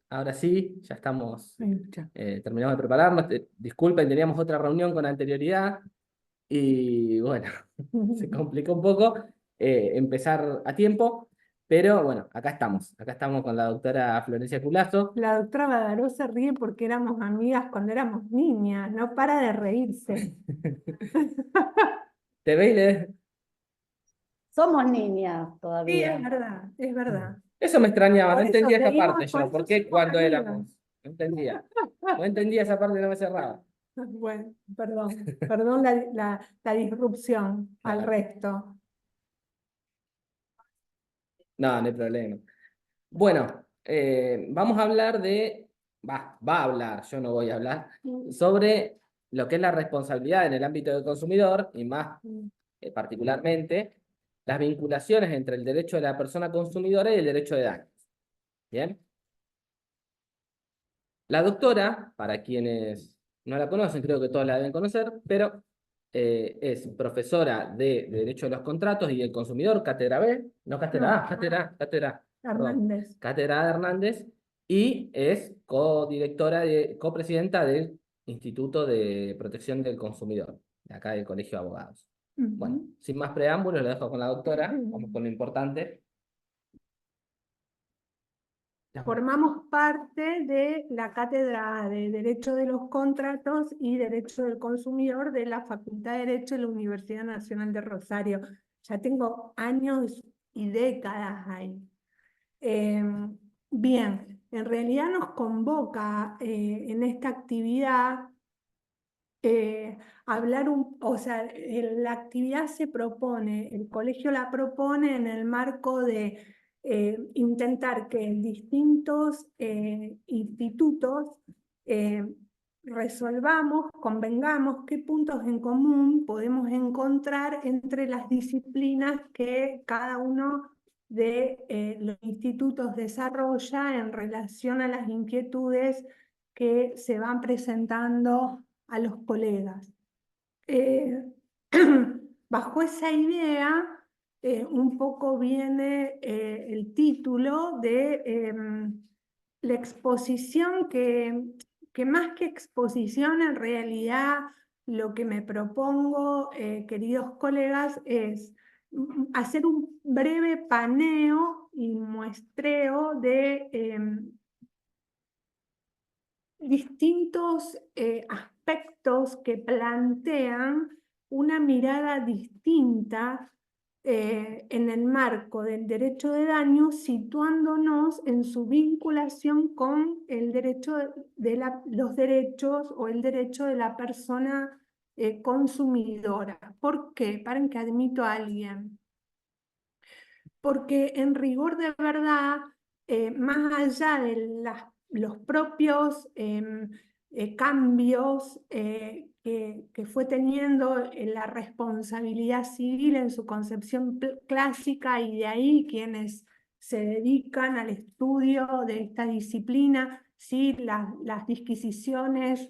Ahora sí, ya estamos, Ya. terminamos de prepararnos. Disculpen, teníamos otra reunión con anterioridad y bueno, se complicó un poco empezar a tiempo, pero bueno, acá estamos con la doctora Florencia Culazo. La doctora Badaró se ríe porque éramos amigas cuando éramos niñas, no para de reírse. ¿Te ve y le- Somos niñas Sí, es todavía. verdad, es verdad. Eso me extrañaba, no Por eso entendía esa parte seguimos, por yo, eso ¿por qué somos cuando amigas. éramos? No entendía, no entendía esa parte, no me cerraba. Bueno, perdón la disrupción al Claro. resto. No, no hay problema. Bueno, vamos a hablar va a hablar, yo no voy a hablar, sobre lo que es la responsabilidad en el ámbito del consumidor y más particularmente las vinculaciones entre el derecho de la persona consumidora y el derecho de daños. ¿Bien? La doctora, para quienes no la conocen, creo que todos la deben conocer, pero es profesora de Derecho de los Contratos y del Consumidor, cátedra B, no cátedra A, cátedra, perdón, Hernández. cátedra A Hernández, y es copresidenta del Instituto de Protección del Consumidor, de acá del Colegio de Abogados. Bueno, Ujú. sin más preámbulos, lo dejo con la doctora, vamos con lo importante. Formamos parte de la Cátedra de Derecho de los Contratos y Derecho del Consumidor de la Facultad de Derecho de la Universidad Nacional de Rosario. Ya tengo años y décadas ahí. Bien, en realidad nos convoca en esta actividad hablar o sea, la actividad se propone, el colegio la propone en el marco de intentar que en distintos institutos eh, resolvamos, convengamos qué puntos en común podemos encontrar entre las disciplinas que cada uno de los institutos desarrolla en relación a las inquietudes que se van presentando a los colegas. Eh, bajo esa idea, un poco viene el título de la exposición que más que exposición, en realidad lo que me propongo, queridos colegas, es hacer un breve paneo y muestreo de distintos aspectos que plantean una mirada distinta en el marco del derecho de daño, situándonos en su vinculación con el derecho los derechos o el derecho de la persona consumidora. ¿Por qué? Para que admito a alguien. Porque en rigor de verdad, más allá de los propios cambios que fue teniendo en la responsabilidad civil en su concepción clásica, y de ahí quienes se dedican al estudio de esta disciplina, ¿sí? Las disquisiciones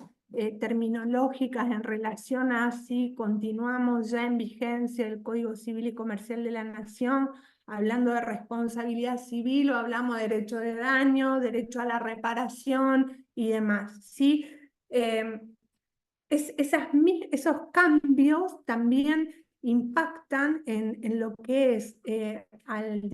terminológicas en relación a si continuamos ya en vigencia el Código Civil y Comercial de la Nación, hablando de responsabilidad civil, o hablamos de derecho de daño, derecho a la reparación y demás, ¿sí? Esos cambios también impactan en lo que es al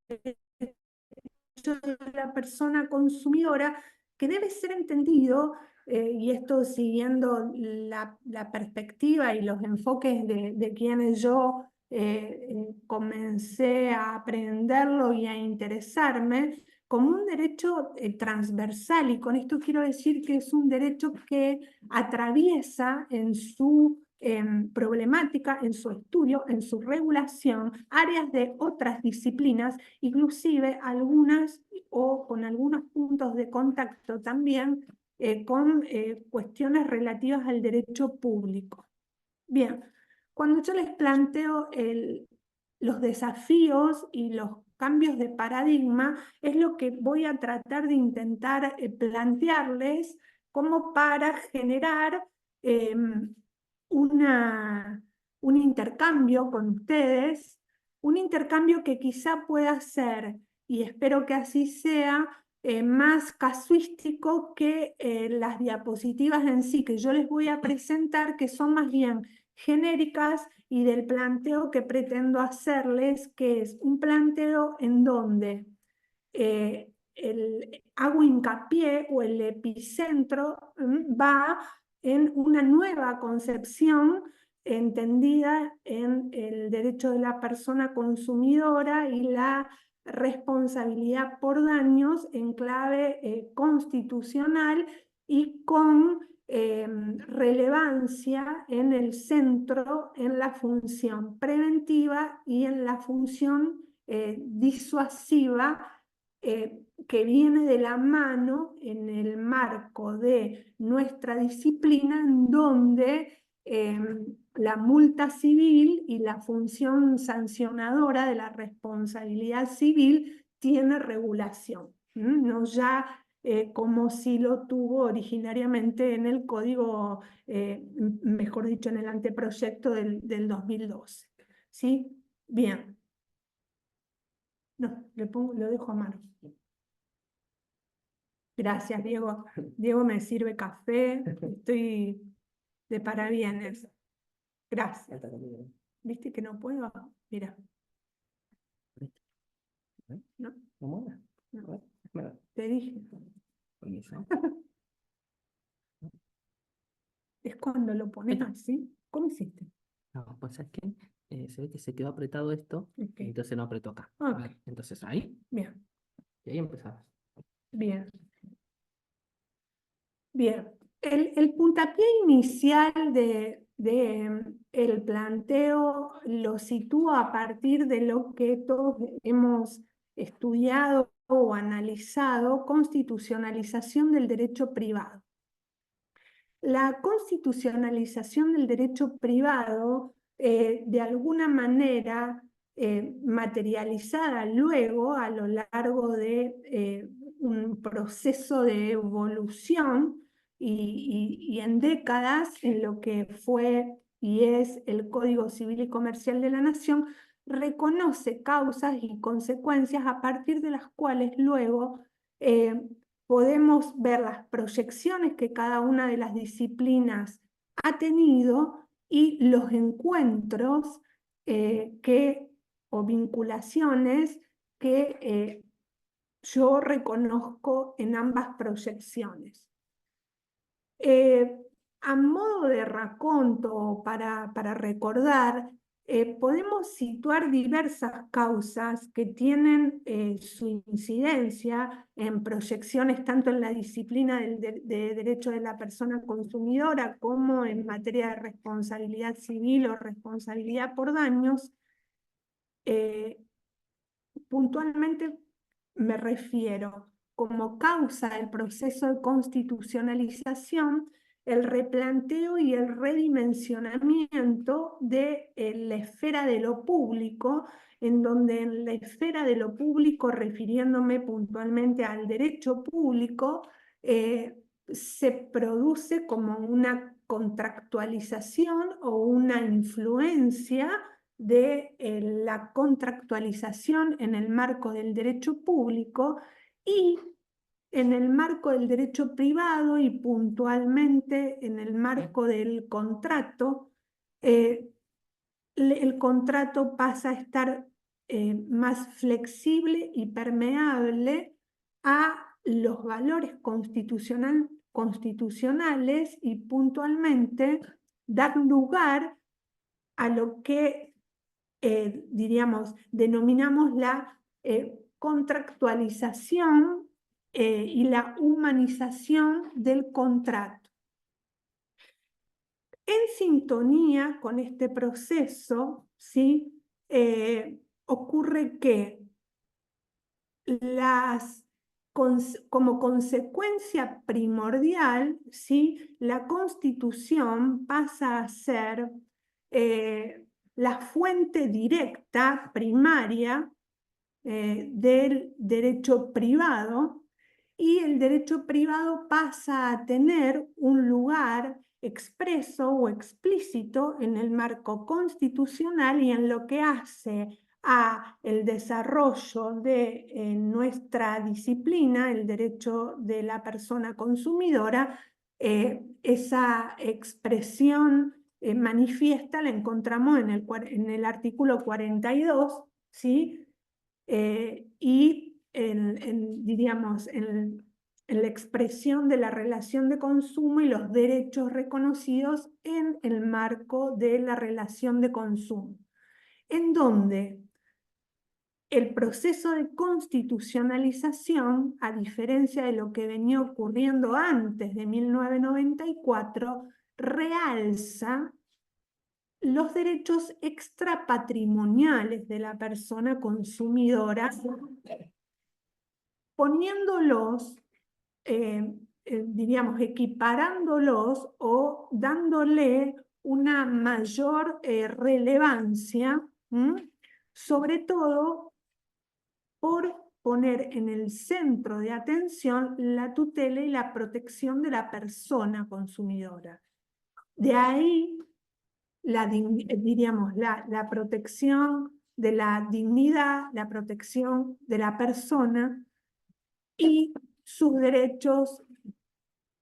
derecho de la persona consumidora, que debe ser entendido, y esto siguiendo la perspectiva y los enfoques de quienes yo comencé a aprenderlo y a interesarme, como un derecho transversal. Y con esto quiero decir que es un derecho que atraviesa en su problemática, en su estudio, en su regulación, áreas de otras disciplinas, inclusive algunas o con algunos puntos de contacto también con cuestiones relativas al derecho público. Bien, cuando yo les planteo los desafíos y los cambios de paradigma, es lo que voy a tratar de intentar plantearles como para generar eh, un intercambio con ustedes, un intercambio que quizá pueda ser, y espero que así sea, más casuístico que las diapositivas en sí, que yo les voy a presentar, que son más bien genéricas y del planteo que pretendo hacerles, que es un planteo en donde hago hincapié o el epicentro va en una nueva concepción entendida en el derecho de la persona consumidora y la responsabilidad por daños en clave constitucional y con relevancia en el centro, en la función preventiva y en la función disuasiva, que viene de la mano en el marco de nuestra disciplina, en donde la multa civil y la función sancionadora de la responsabilidad civil tiene regulación, no ya como si lo tuvo originariamente en el código, mejor dicho, en el anteproyecto del 2012. ¿Sí? Bien. No, lo dejo a mano. Gracias, Diego. Diego me sirve café, estoy de parabienes. Gracias. ¿Viste que no puedo? Mira. No, ¿No mueve? no, Mira, te dije. permiso. Es cuando lo pones así. ¿Cómo hiciste? No, pues es que se ve que se quedó apretado esto, Ok. entonces no apretó acá. Ok. A ver, entonces ahí, Bien, y ahí empezamos. bien. Bien. El puntapié inicial el planteo lo sitúa a partir de lo que todos hemos estudiado o analizado, constitucionalización del derecho privado. La constitucionalización del derecho privado, de alguna manera materializada luego a lo largo de un proceso de evolución y en décadas en lo que fue y es el Código Civil y Comercial de la Nación, reconoce causas y consecuencias a partir de las cuales luego podemos ver las proyecciones que cada una de las disciplinas ha tenido y los encuentros o vinculaciones que yo reconozco en ambas proyecciones. A modo de raconto, para recordar, podemos situar diversas causas que tienen su incidencia en proyecciones tanto en la disciplina de derecho de la persona consumidora como en materia de responsabilidad civil o responsabilidad por daños. Puntualmente me refiero como causa del proceso de constitucionalización, el replanteo y el redimensionamiento de la esfera de lo público, en donde en la esfera de lo público, refiriéndome puntualmente al derecho público, se produce como una contractualización o una influencia de la contractualización en el marco del derecho público y en el marco del derecho privado y puntualmente en el marco del contrato, el contrato pasa a estar más flexible y permeable a los valores constitucionales y puntualmente dar lugar a lo que diríamos, denominamos la contractualización y la humanización del contrato. En sintonía con este proceso, ¿sí? Ocurre que como consecuencia primordial, ¿sí? La Constitución pasa a ser la fuente directa, primaria, del derecho privado, y el derecho privado pasa a tener un lugar expreso o explícito en el marco constitucional y en lo que hace a el desarrollo de nuestra disciplina, el derecho de la persona consumidora, esa expresión manifiesta la encontramos en el artículo 42, ¿sí? Y diríamos, en la expresión de la relación de consumo y los derechos reconocidos en el marco de la relación de consumo, en donde el proceso de constitucionalización, a diferencia de lo que venía ocurriendo antes de 1994, realza los derechos extrapatrimoniales de la persona consumidora, poniéndolos, diríamos, equiparándolos o dándole una mayor relevancia, sobre todo por poner en el centro de atención la tutela y la protección de la persona consumidora. De ahí, diríamos, la protección de la dignidad, la protección de la persona y sus derechos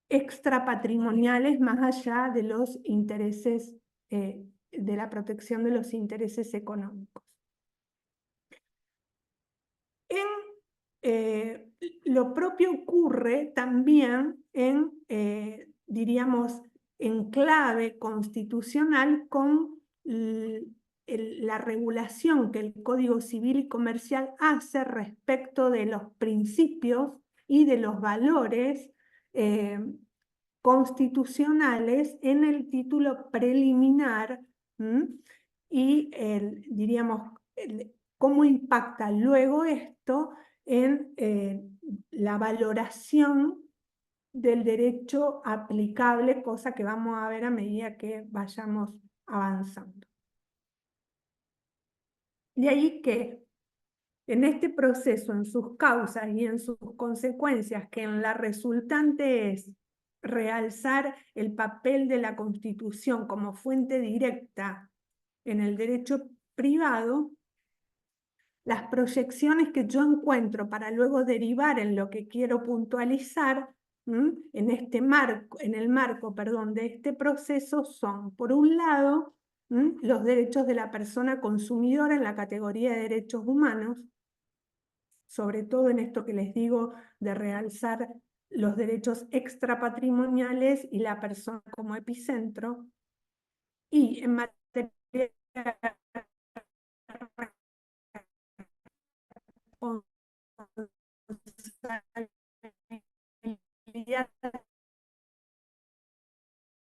extrapatrimoniales más allá de los intereses, de la protección de los intereses económicos. Lo propio ocurre también diríamos, en clave constitucional con la regulación que el Código Civil y Comercial hace respecto de los principios y de los valores constitucionales en el título preliminar, y diríamos, cómo impacta luego esto en la valoración del derecho aplicable, cosa que vamos a ver a medida que vayamos avanzando. De ahí que en este proceso, en sus causas y en sus consecuencias, que en la resultante es realzar el papel de la Constitución como fuente directa en el derecho privado, las proyecciones que yo encuentro para luego derivar en lo que quiero puntualizar, en el marco, perdón, de este proceso son, por un lado, los derechos de la persona consumidora en la categoría de derechos humanos, sobre todo en esto que les digo de realzar los derechos extrapatrimoniales y la persona como epicentro, y en materia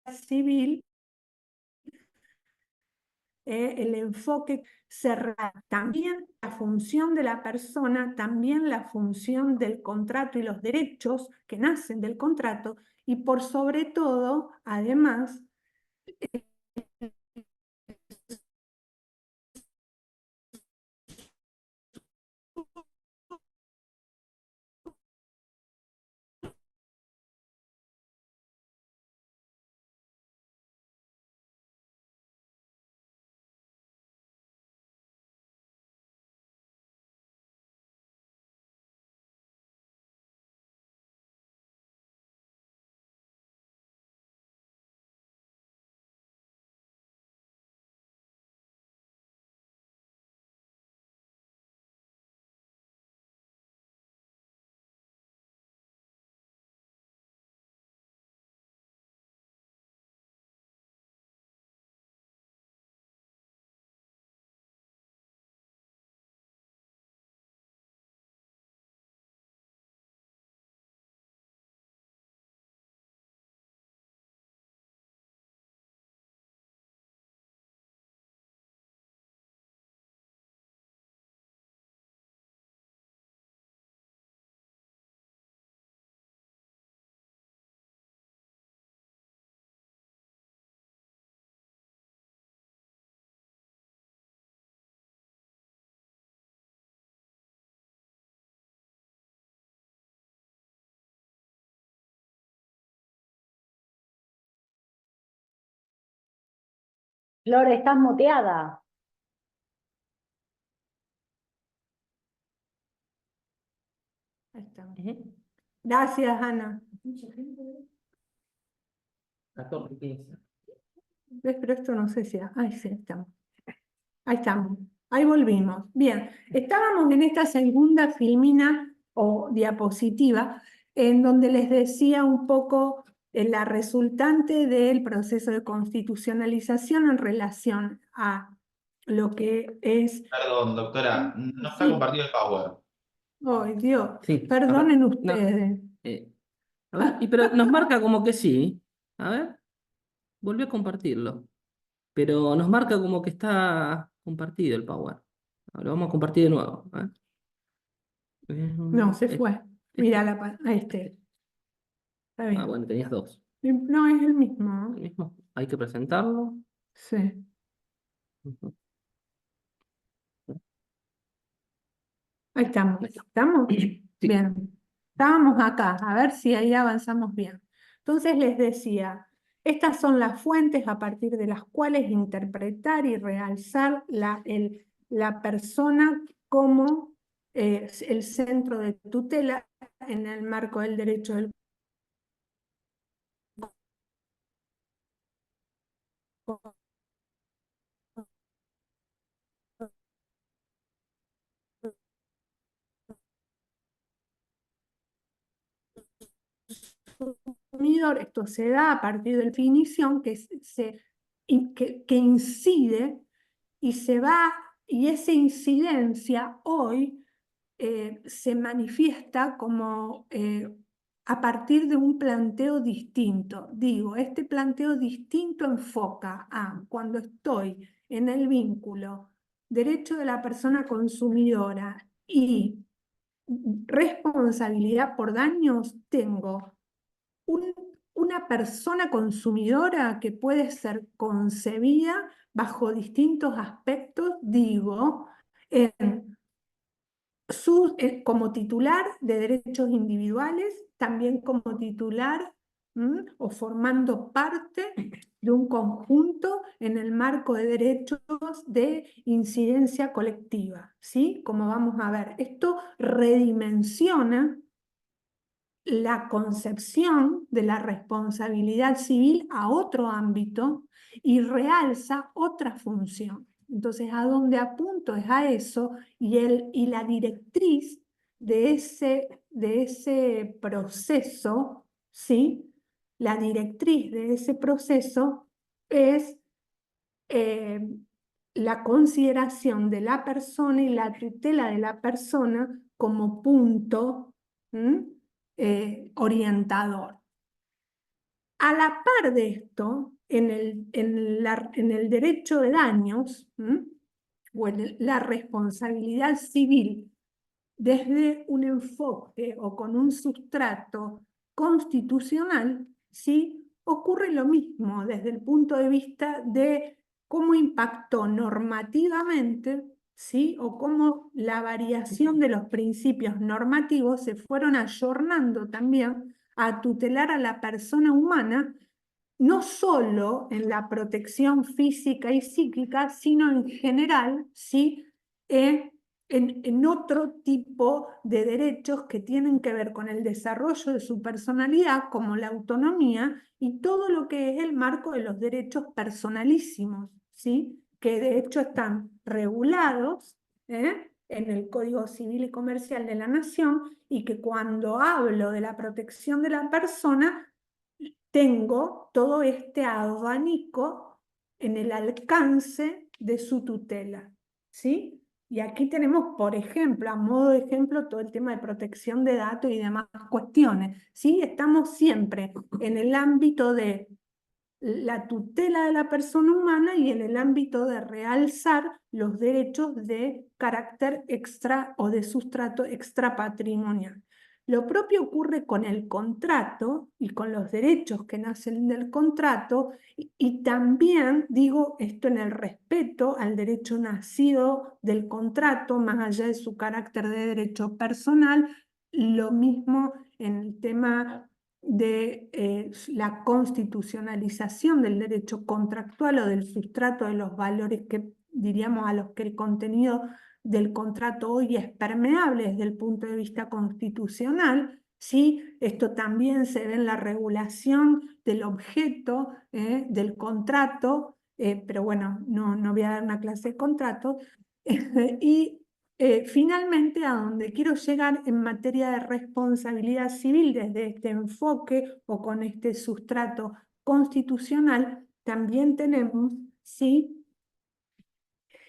civil, el enfoque cerrado, también la función de la persona, también la función del contrato y los derechos que nacen del contrato, y por sobre todo, además, Flor, estás muteada. Ahí estamos. Ujú. Gracias, Ana. 14, 15. ¿Ves? Pero esto no sé si... Ahí sí, estamos. Ahí estamos. Ahí volvimos. Bien. Estábamos en esta segunda filmina o diapositiva en donde les decía un poco la resultante del proceso de constitucionalización en relación a lo que es... Perdón, doctora, no está Sí. compartido el Power. Ay, Dios. Sí, a ver. Perdonen No, ustedes. a ver, pero nos marca como que sí. A ver, volví a compartirlo. Pero nos marca como que está compartido el Power. Ahora vamos a compartir de nuevo. A ver. No, se Eh, fue. Mira a este. Está bien. bueno, tenías dos. No, es el mismo. El mismo. Hay que presentarlo. Sí. Ujú. Ahí estamos. Ahí está. ¿Estamos? Sí. Bien. Estábamos acá, a ver si ahí avanzamos bien. Entonces les decía, estas son las fuentes a partir de las cuales interpretar y realzar la persona como el centro de tutela en el marco del derecho del consumidor. Esto se da a partir de la definición que incide y se va, y esa incidencia hoy se manifiesta como a partir de un planteo distinto. Digo, este planteo distinto enfoca a cuando estoy en el vínculo derecho de la persona consumidora y responsabilidad por daños, tengo una persona consumidora que puede ser concebida bajo distintos aspectos, digo, en como titular de derechos individuales, también como titular o formando parte de un conjunto en el marco de derechos de incidencia colectiva, ¿sí? Como vamos a ver, esto redimensiona la concepción de la responsabilidad civil a otro ámbito y realza otra función. Entonces, ¿a dónde apunto? Es a eso, y la directriz de ese proceso, ¿sí? La directriz de ese proceso es la consideración de la persona y la tutela de la persona como punto orientador. A la par de esto, en el derecho de daños, o en la responsabilidad civil, desde un enfoque o con un sustrato constitucional, ¿sí? Ocurre lo mismo desde el punto de vista de cómo impactó normativamente, ¿sí? O cómo la variación de los principios normativos se fueron ayornando también a tutelar a la persona humana, no solo en la protección física y psíquica, sino en general, ¿sí? En otro tipo de derechos que tienen que ver con el desarrollo de su personalidad, como la autonomía y todo lo que es el marco de los derechos personalísimos, ¿sí? Que de hecho están regulados en el Código Civil y Comercial de la Nación, y que cuando hablo de la protección de la persona, tengo todo este abanico en el alcance de su tutela, ¿sí? Y aquí tenemos, por ejemplo, a modo de ejemplo, todo el tema de protección de datos y demás cuestiones, ¿sí? Estamos siempre en el ámbito de la tutela de la persona humana y en el ámbito de realzar los derechos de carácter extra o de sustrato extrapatrimonial. Lo propio ocurre con el contrato y con los derechos que nacen del contrato, y también digo esto en el respeto al derecho nacido del contrato, más allá de su carácter de derecho personal. Lo mismo en el tema de la constitucionalización del derecho contractual o del sustrato de los valores que diríamos, a los que el contenido del contrato hoy es permeable desde el punto de vista constitucional, ¿sí? Esto también se ve en la regulación del objeto del contrato, pero bueno, no voy a dar una clase de contrato. Y finalmente, a donde quiero llegar en materia de responsabilidad civil desde este enfoque o con este sustrato constitucional, también tenemos, ¿sí?,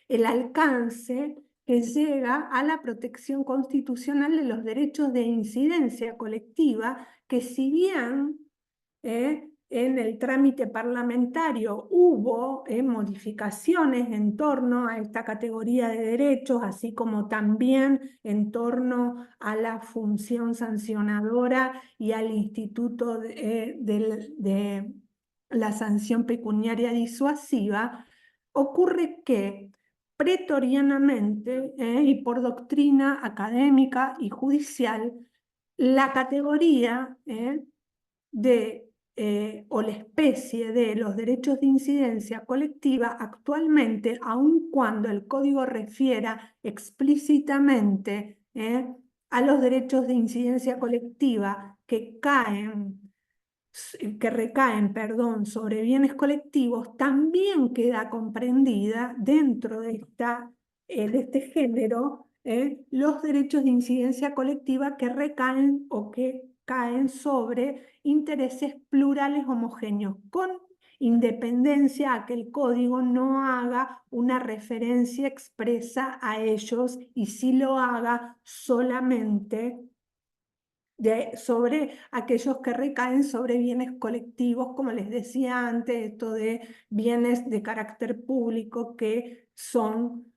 el alcance que llega a la protección constitucional de los derechos de incidencia colectiva, que si bien en el trámite parlamentario hubo modificaciones en torno a esta categoría de derechos, así como también en torno a la función sancionadora y al instituto de la sanción pecuniaria disuasiva, ocurre que pretorianamente y por doctrina académica y judicial, la categoría o la especie de los derechos de incidencia colectiva actualmente, aun cuando el código refiera explícitamente a los derechos de incidencia colectiva que recaen, perdón, sobre bienes colectivos, también queda comprendida dentro de este género los derechos de incidencia colectiva que recaen o que caen sobre intereses plurales homogéneos, con independencia a que el código no haga una referencia expresa a ellos y si lo haga solamente sobre aquellos que recaen sobre bienes colectivos, como les decía antes, esto de bienes de carácter público que son,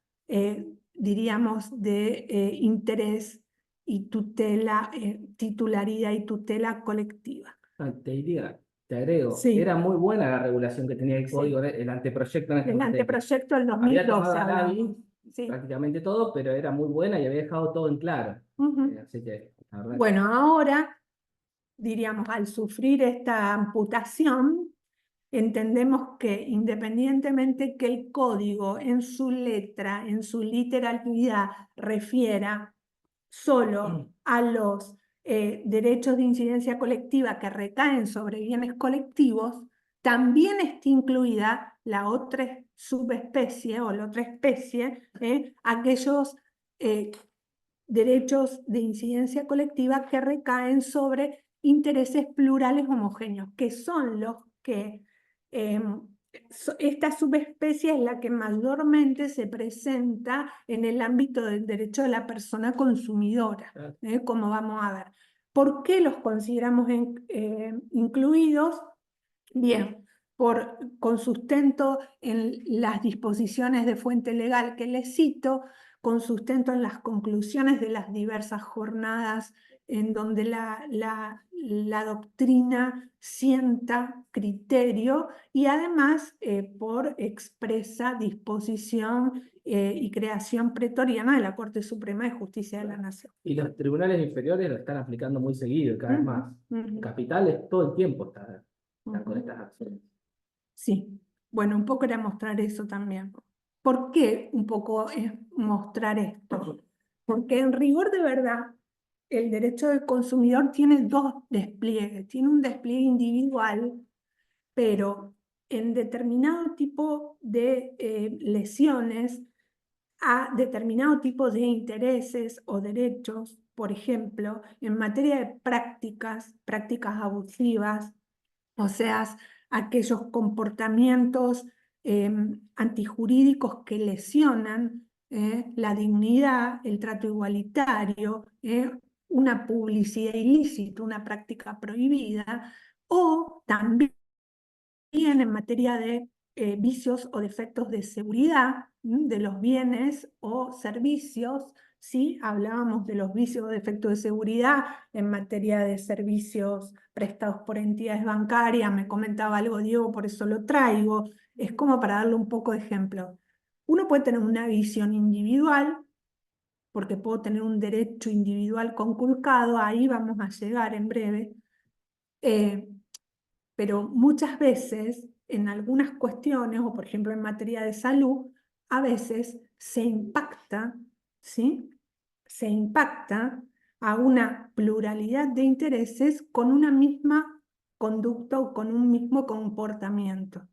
diríamos, de interés y tutela, titularidad y tutela colectiva. Te diría, te agrego, Sí. era muy buena la regulación que tenía el Sí. código, el anteproyecto en esta El materia. anteproyecto del Había 2012 tomado a hablamos. Gaby Sí. prácticamente todo, pero era muy buena y había dejado todo en claro. Ujú. Así que, la verdad que- Bueno, ahora, diríamos, al sufrir esta amputación, entendemos que independientemente que el código en su letra, en su literalidad, refiera solo a los derechos de incidencia colectiva que recaen sobre bienes colectivos, también está incluida la otra subespecie o la otra especie, aquellos derechos de incidencia colectiva que recaen sobre intereses plurales homogéneos, que son los que esta subespecie es la que mayormente se presenta en el ámbito del derecho de la persona consumidora, como vamos a ver. ¿Por qué los consideramos incluidos? Bien, con sustento en las disposiciones de fuente legal que les cito, con sustento en las conclusiones de las diversas jornadas en donde la doctrina sienta criterio y además por expresa disposición y creación pretoriana de la Corte Suprema de Justicia de la Nación. Y los tribunales inferiores lo están aplicando muy seguido, cada vez más. Ujú. Capitales todo el tiempo están con Ujú. estas acciones. Sí, bueno, un poco era mostrar eso también. ¿Por qué un poco es mostrar esto? Porque en rigor de verdad, el derecho del consumidor tiene dos despliegues. Tiene un despliegue individual, pero en determinado tipo de lesiones a determinado tipo de intereses o derechos, por ejemplo, en materia de prácticas abusivas, o sea, aquellos comportamientos antijurídicos que lesionan la dignidad, el trato igualitario, una publicidad ilícita, una práctica prohibida, o también en materia de vicios o defectos de seguridad de los bienes o servicios. ¿Sí? Hablábamos de los vicios o defectos de seguridad en materia de servicios prestados por entidades bancarias. Me comentaba algo Diego, por eso lo traigo. Es como para darle un poco de ejemplo. Uno puede tener una visión individual, porque puedo tener un derecho individual conculcado, ahí vamos a llegar en breve. Pero muchas veces, en algunas cuestiones, o por ejemplo en materia de salud, a veces se impacta, ¿sí? Se impacta a una pluralidad de intereses con una misma conducta o con un mismo comportamiento.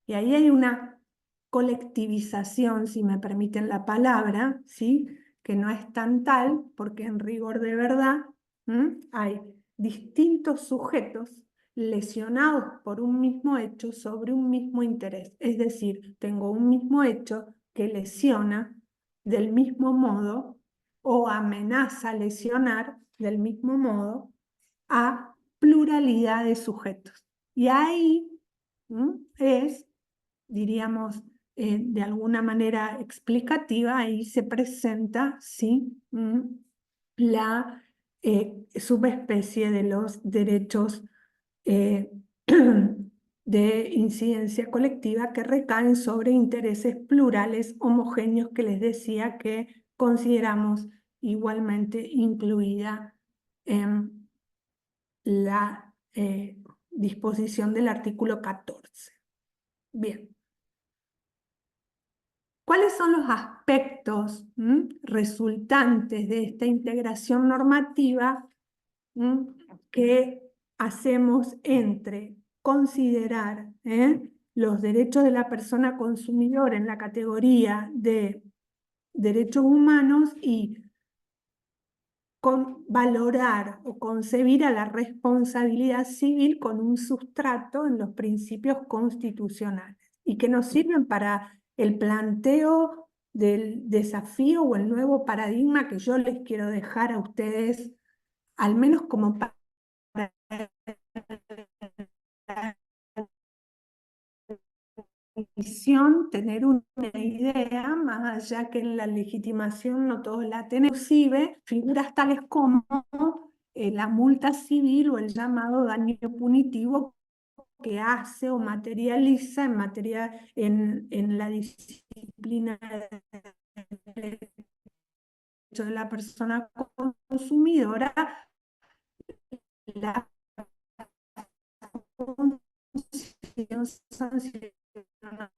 Y ahí hay una colectivización, si me permiten la palabra, ¿sí? Que no es tan tal, porque en rigor de verdad hay distintos sujetos lesionados por un mismo hecho sobre un mismo interés. Es decir, tengo un mismo hecho que lesiona del mismo modo o amenaza lesionar del mismo modo a pluralidad de sujetos. Y ahí es, diríamos, de alguna manera explicativa, ahí se presenta, ¿sí? La subespecie de los derechos de incidencia colectiva que recaen sobre intereses plurales homogéneos que les decía que consideramos igualmente incluida en la disposición del artículo 14. Bien. ¿Cuáles son los aspectos resultantes de esta integración normativa que hacemos entre considerar los derechos de la persona consumidora en la categoría de derechos humanos y valorar o concebir a la responsabilidad civil con un sustrato en los principios constitucionales y que nos sirven para el planteo del desafío o el nuevo paradigma que yo les quiero dejar a ustedes, al menos como para tener una idea, más allá que en la legitimación no todos la tienen, inclusive figuras tales como la multa civil o el llamado daño punitivo que hace o materializa en la disciplina de la persona consumidora la función sancionadora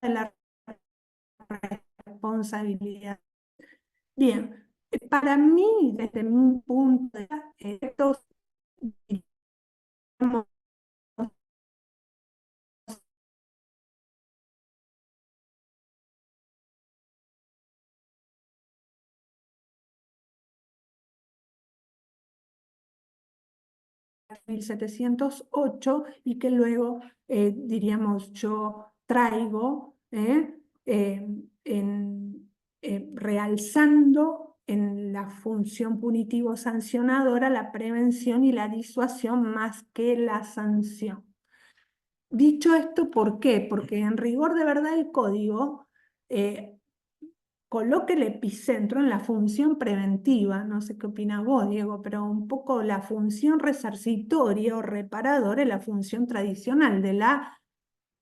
de la responsabilidad. Bien, para mí, desde mi punto de vista, estos, digamos, 1708 y que luego, diríamos, yo traigo realzando en la función punitivo-sancionadora la prevención y la disuasión más que la sanción. Dicho esto, ¿por qué? Porque en rigor de verdad el código coloca el epicentro en la función preventiva, no sé qué opinas vos, Diego, pero un poco la función resarcitoria o reparadora es la función tradicional de la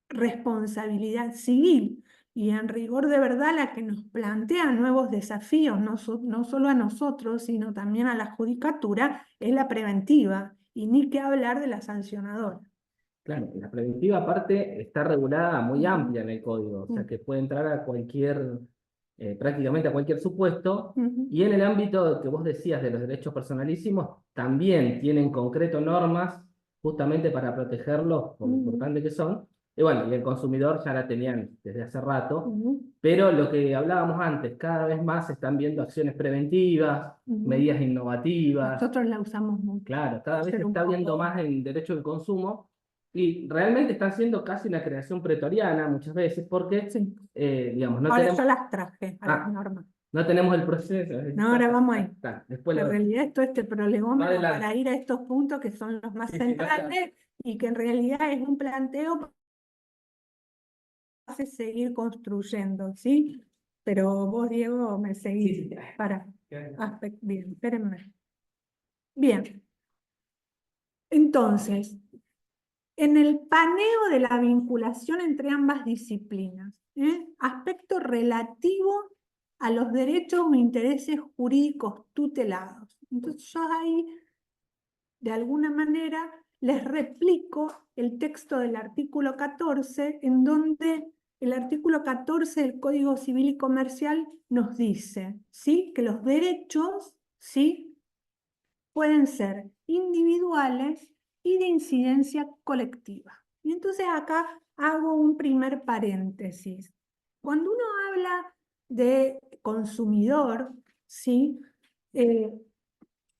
responsabilidad civil. Y en rigor de verdad la que nos plantea nuevos desafíos, no solo a nosotros, sino también a la judicatura, es la preventiva, y ni qué hablar de la sancionadora. Claro, la preventiva aparte está regulada muy amplia en el código, o sea que puede entrar a cualquier, prácticamente a cualquier supuesto, y en el ámbito que vos decías de los derechos personalísimos, también tienen concreto normas justamente para protegerlos, por lo importante que son, y bueno, y el consumidor ya la tenían desde hace rato, pero lo que hablábamos antes, cada vez más se están viendo acciones preventivas, medidas innovativas. Nosotros la usamos mucho. Claro, cada vez se está viendo más en derecho del consumo. Y realmente está siendo casi una creación pretoriana muchas veces porque, digamos, no ahora tenemos... yo las traje a las normas. No tenemos el proceso. No, ahora vamos ahí. Después En realidad esto este problema adelante. para ir a estos puntos que son los más centrales y que en realidad es un planteo que hace seguir construyendo, ¿sí? Pero vos, Diego, me seguís. Para. Bien, espérenme. Bien. Entonces, en el paneo de la vinculación entre ambas disciplinas, aspecto relativo a los derechos o intereses jurídicos tutelados. Entonces yo ahí, de alguna manera, les replico el texto del artículo 14, en donde el artículo 14 del Código Civil y Comercial nos dice, ¿sí?, que los derechos, ¿sí?, pueden ser individuales y de incidencia colectiva. Y entonces acá hago un primer paréntesis. Cuando uno habla de consumidor, ¿sí?,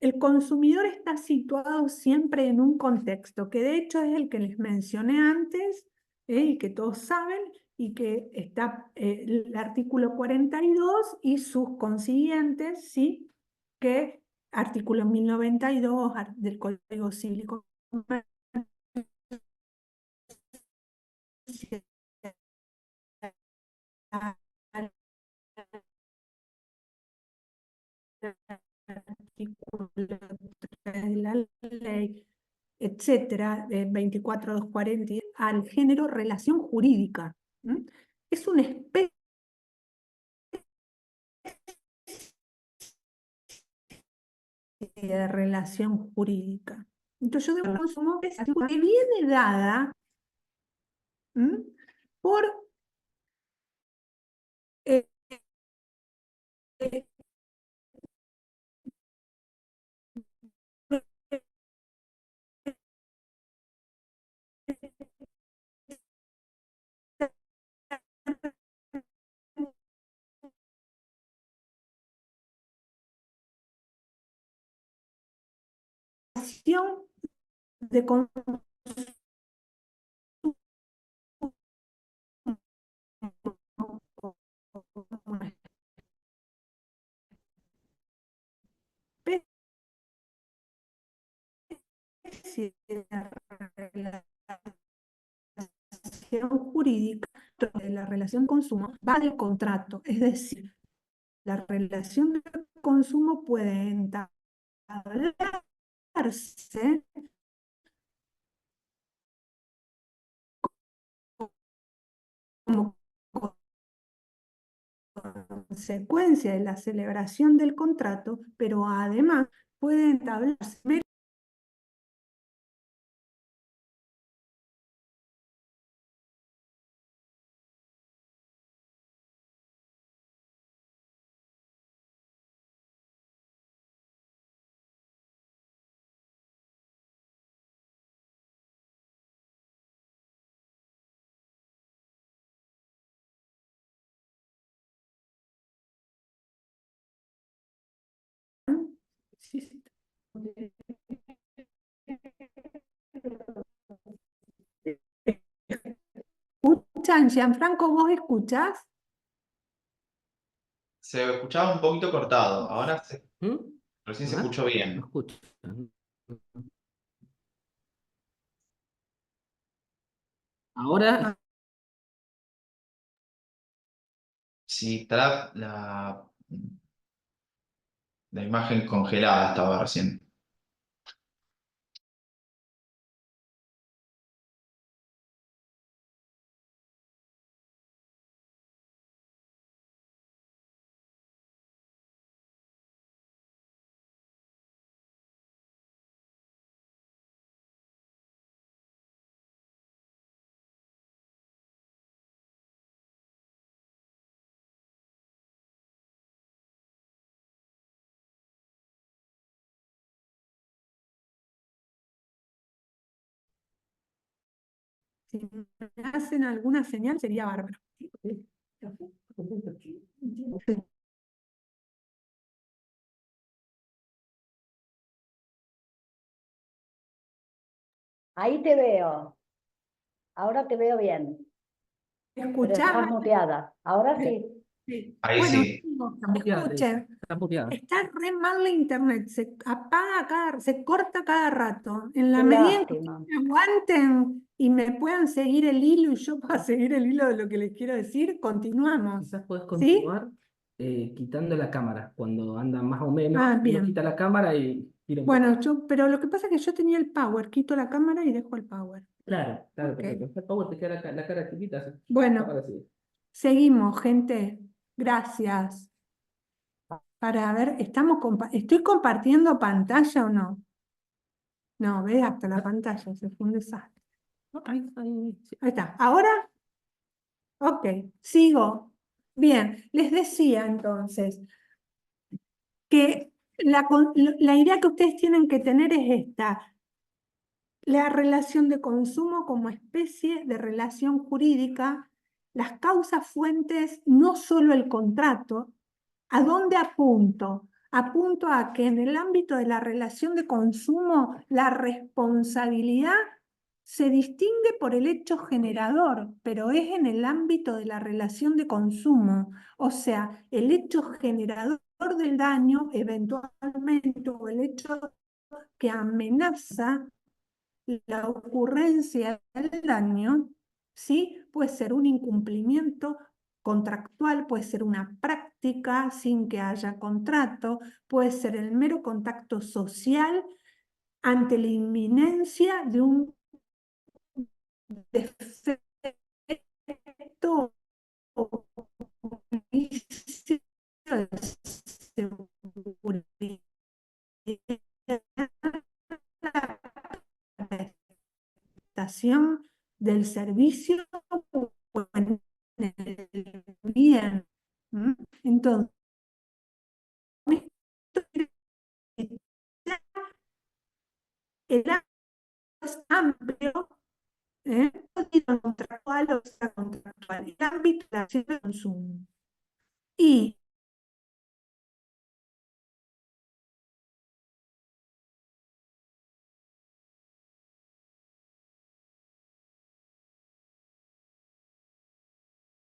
el consumidor está situado siempre en un contexto, que de hecho es el que les mencioné antes, y que todos saben, y que está el artículo 42 y sus consiguientes, ¿sí?, que artículo 1092 del Código Civil y Comercial, artículo 3 de la ley, etcétera, 24240, al género relación jurídica. Es una especie de relación jurídica. Entonces yo debo consumo que viene dada por eh, eh, de consumo especie de relación jurídica, de la relación consumo va del contrato, es decir, la relación de consumo puede entablarse como consecuencia de la celebración del contrato, pero además puede entablarse sí, sí. ¿Escuchan, Gianfranco, vos escuchás? Se escuchaba un poquito cortado. ¿Mm? Recién se ¿Ah? escuchó No bien. escucho. Ahora, Sí, está la imagen congelada estaba recién. si me hacen alguna señal sería bárbaro. Ahí te veo. Ahora te veo bien. Pero ¿Escuchás? estás muteada. Ahora sí. Sí. Ahí Bueno, sí. chicos, está muteada, te dice. escuchen, Está muteada. está re mal la internet, se apaga se corta cada rato. En la Qué medida en que lástima. me aguanten y me puedan seguir el hilo y yo pueda seguir el hilo de lo que les quiero decir, continuamos. Quizás puedes ¿Sí? continuar quitando la cámara. Cuando anda más o menos, Ah, uno bien. quita la cámara y tira un poco. Bueno, pero lo que pasa es que yo tenía el power, quito la cámara y dejo el power. Claro, claro, Ok. perfecto. El power te queda la cara chiquita. Así. Bueno, Ahora sí. seguimos, gente. Gracias. Para ver, ¿estoy compartiendo pantalla o no? No, ve hasta la pantalla, se fue un desastre. Ahí está. ¿Ahora? Ok, sigo. Bien, les decía entonces que la idea que ustedes tienen que tener es esta: la relación de consumo como especie de relación jurídica, las causas fuentes, no solo el contrato. ¿A dónde apunto? Apunto a que en el ámbito de la relación de consumo, la responsabilidad se distingue por el hecho generador, pero es en el ámbito de la relación de consumo. O sea, el hecho generador del daño, eventualmente, o el hecho que amenaza la ocurrencia del daño, ¿sí? Puede ser un incumplimiento contractual, puede ser una práctica sin que haya contrato, puede ser el mero contacto social ante la inminencia de un defecto o vicio de seguridad, prestación del servicio o en el bien. ¿Mm? Entonces, el acto es amplio, contractual o extracontractual, el ámbito de la acción de consumo. Y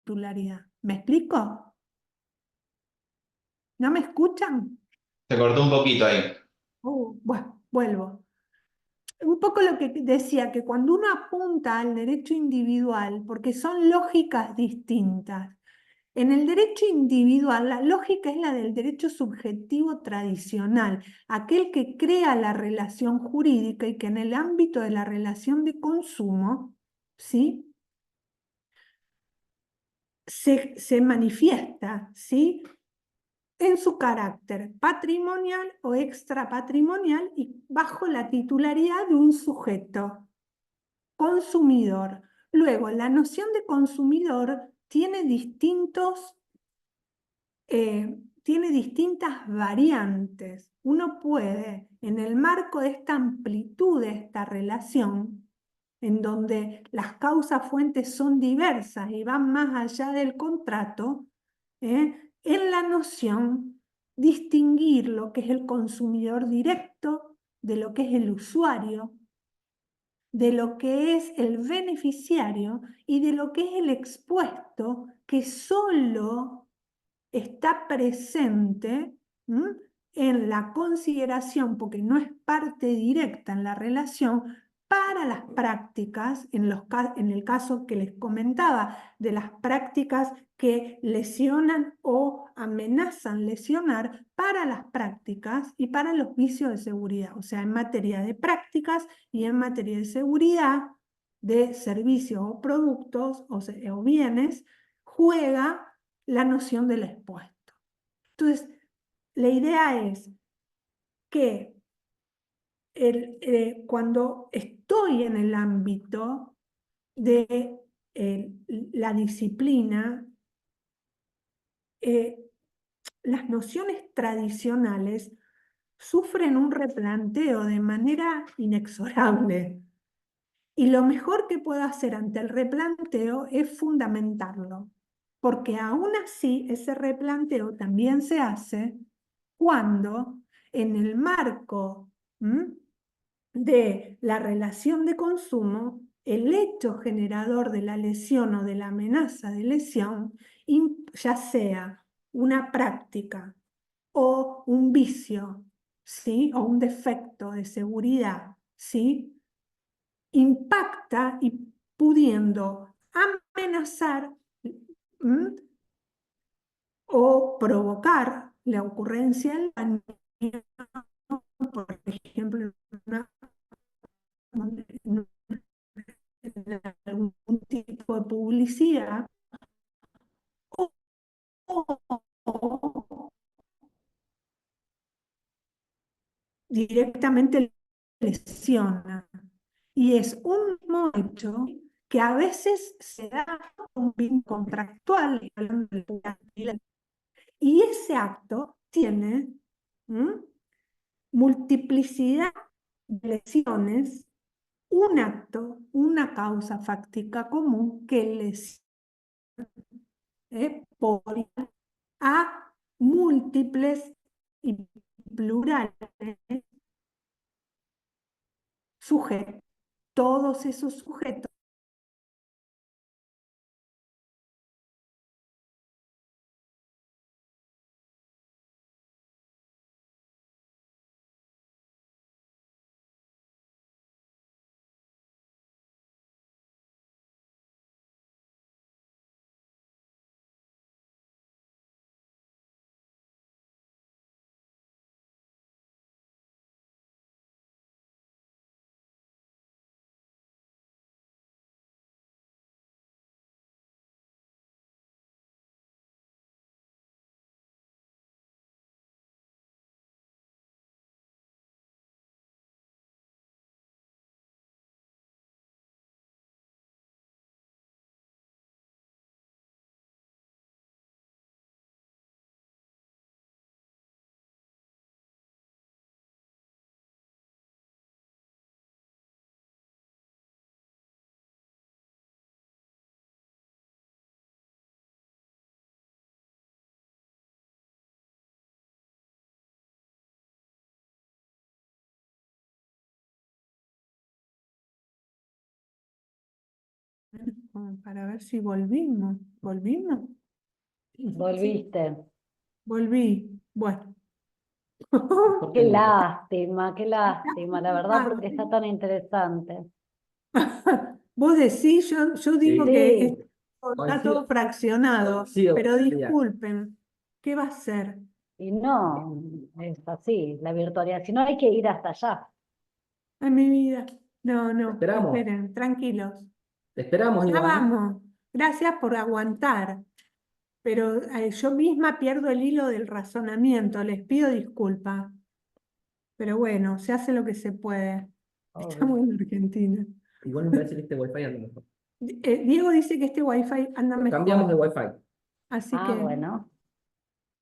titularidad. ¿Me explico? ¿No me escuchan? Se cortó un poquito ahí. Bueno, vuelvo. Un poco lo que decía, que cuando uno apunta al derecho individual, porque son lógicas distintas, en el derecho individual la lógica es la del derecho subjetivo tradicional, aquel que crea la relación jurídica y que en el ámbito de la relación de consumo, ¿sí? se manifiesta, ¿sí? En su carácter patrimonial o extrapatrimonial y bajo la titularidad de un sujeto consumidor. Luego, la noción de consumidor tiene distintas variantes. Uno puede, en el marco de esta amplitud de esta relación, en donde las causas fuentes son diversas y van más allá del contrato, en la noción distinguir lo que es el consumidor directo de lo que es el usuario, de lo que es el beneficiario y de lo que es el expuesto, que solo está presente en la consideración, porque no es parte directa en la relación, para las prácticas, en el caso que les comentaba, de las prácticas que lesionan o amenazan lesionar, para las prácticas y para los vicios de seguridad, o sea, en materia de prácticas y en materia de seguridad de servicios o productos o bienes, juega la noción del expuesto. Entonces, la idea es que cuando estoy en el ámbito de la disciplina, las nociones tradicionales sufren un replanteo de manera inexorable. Y lo mejor que puedo hacer ante el replanteo es fundamentarlo, porque aún así ese replanteo también se hace cuando en el marco de la relación de consumo, el hecho generador de la lesión o de la amenaza de lesión, ya sea una práctica o un vicio, ¿sí? O un defecto de seguridad, ¿sí? Impacta y pudiendo amenazar o provocar la ocurrencia del daño, por ejemplo, en algún tipo de publicidad, o, o directamente lesiona. Y es un mismo hecho que a veces se da un vínculo contractual, hablando de la, y ese acto tiene multiplicidad de lesiones, un acto, una causa fáctica común que lesiona por a múltiples y plurales sujetos. Todos esos sujetos para ver si volvimos. ¿Volvimos? Volviste. Volví. Bueno. Qué lástima, la verdad, porque está tan interesante. Vos decís, yo digo Sí. que Sí, está todo fraccionado, Coincido, pero María. disculpen, ¿qué va a ser? y no, es así, la virtualidad, si no hay que ir hasta allá. En mi vida. No, no, Esperamos. esperen, tranquilos. Te esperamos, Ya Iván. vamos. Gracias por aguantar. Pero yo misma pierdo el hilo del razonamiento. Les pido disculpas. Pero bueno, se hace lo que se puede. Estamos en Argentina. Igual me parece que este wifi anda mejor. Diego dice que este wifi anda Cambiamos de mejor. wifi. Así Ah, que bueno.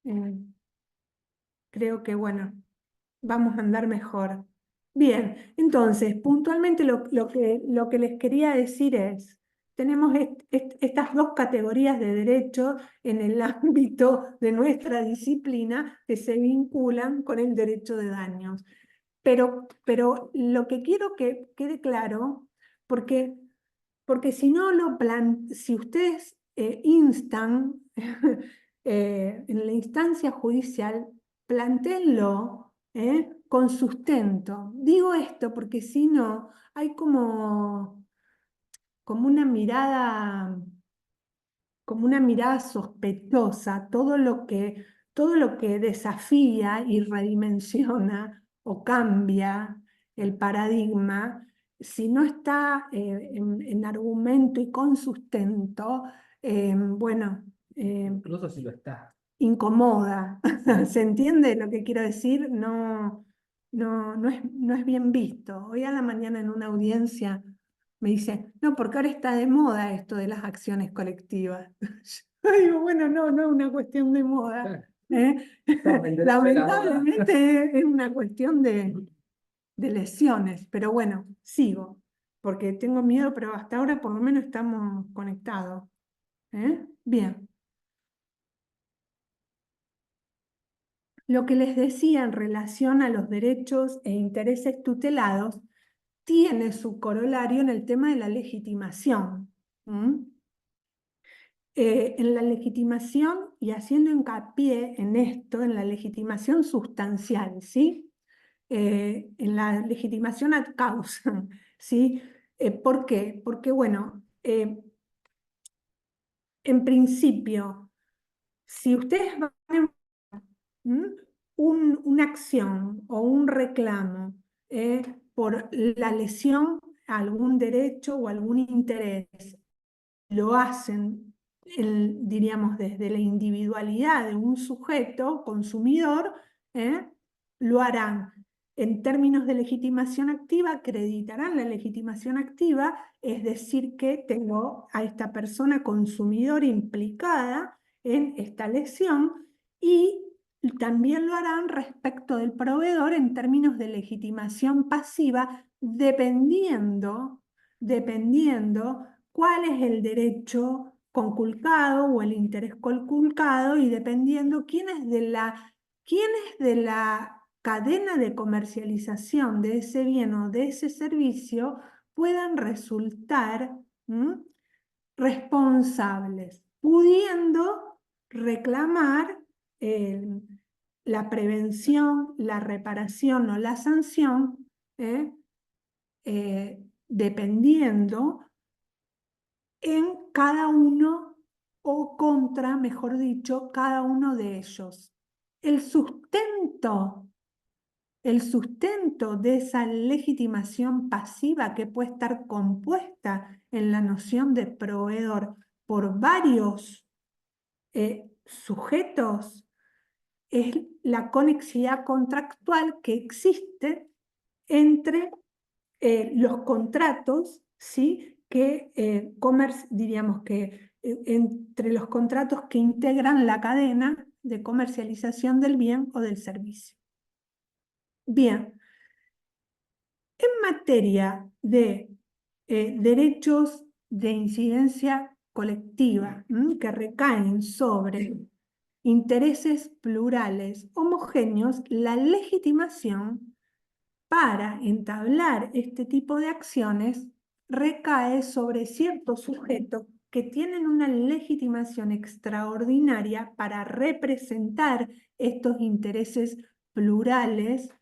eh, creo que bueno, vamos a andar mejor. Bien, entonces, puntualmente lo que les quería decir es, tenemos estas dos categorías de derecho en el ámbito de nuestra disciplina que se vinculan con el derecho de daños. Pero lo que quiero que quede claro, porque si no si ustedes instan en la instancia judicial, plantéenlo con sustento. Digo esto porque si no, hay como una mirada sospechosa, todo lo que desafía y redimensiona o cambia el paradigma, si no está en argumento y con sustento, bueno, Incluso si lo está. incomoda. ¿Se entiende lo que quiero decir? No es bien visto. Hoy a la mañana en una audiencia me dice, no, porque ahora está de moda esto de las acciones colectivas. Yo digo, bueno, no es una cuestión de moda. ¿eh? Lamentablemente es una cuestión de lesiones, pero bueno, sigo, porque tengo miedo, pero hasta ahora por lo menos estamos conectados. Bien. Lo que les decía en relación a los derechos e intereses tutelados tiene su corolario en el tema de la legitimación. En la legitimación, y haciendo hincapié en esto, en la legitimación sustancial, ¿sí? En la legitimación ad causa, ¿sí? ¿Por qué? Porque, bueno, en principio, si ustedes van a una acción o un reclamo por la lesión a algún derecho o algún interés, lo hacen, diríamos, desde la individualidad de un sujeto consumidor, lo harán en términos de legitimación activa, acreditarán la legitimación activa, es decir, que tengo a esta persona consumidor implicada en esta lesión, y también lo harán respecto del proveedor en términos de legitimación pasiva, dependiendo cuál es el derecho conculcado o el interés conculcado, y dependiendo quiénes de la cadena de comercialización de ese bien o de ese servicio puedan resultar responsables, pudiendo reclamar la prevención, la reparación o la sanción, dependiendo en cada uno o contra, mejor dicho, cada uno de ellos. El sustento de esa legitimación pasiva, que puede estar compuesta en la noción de proveedor por varios sujetos, es la conexidad contractual que existe entre los contratos, ¿sí? Diríamos que entre los contratos que integran la cadena de comercialización del bien o del servicio. Bien, en materia de derechos de incidencia colectiva, que recaen sobre intereses plurales homogéneos, la legitimación para entablar este tipo de acciones recae sobre ciertos sujetos que tienen una legitimación extraordinaria para representar estos intereses plurales,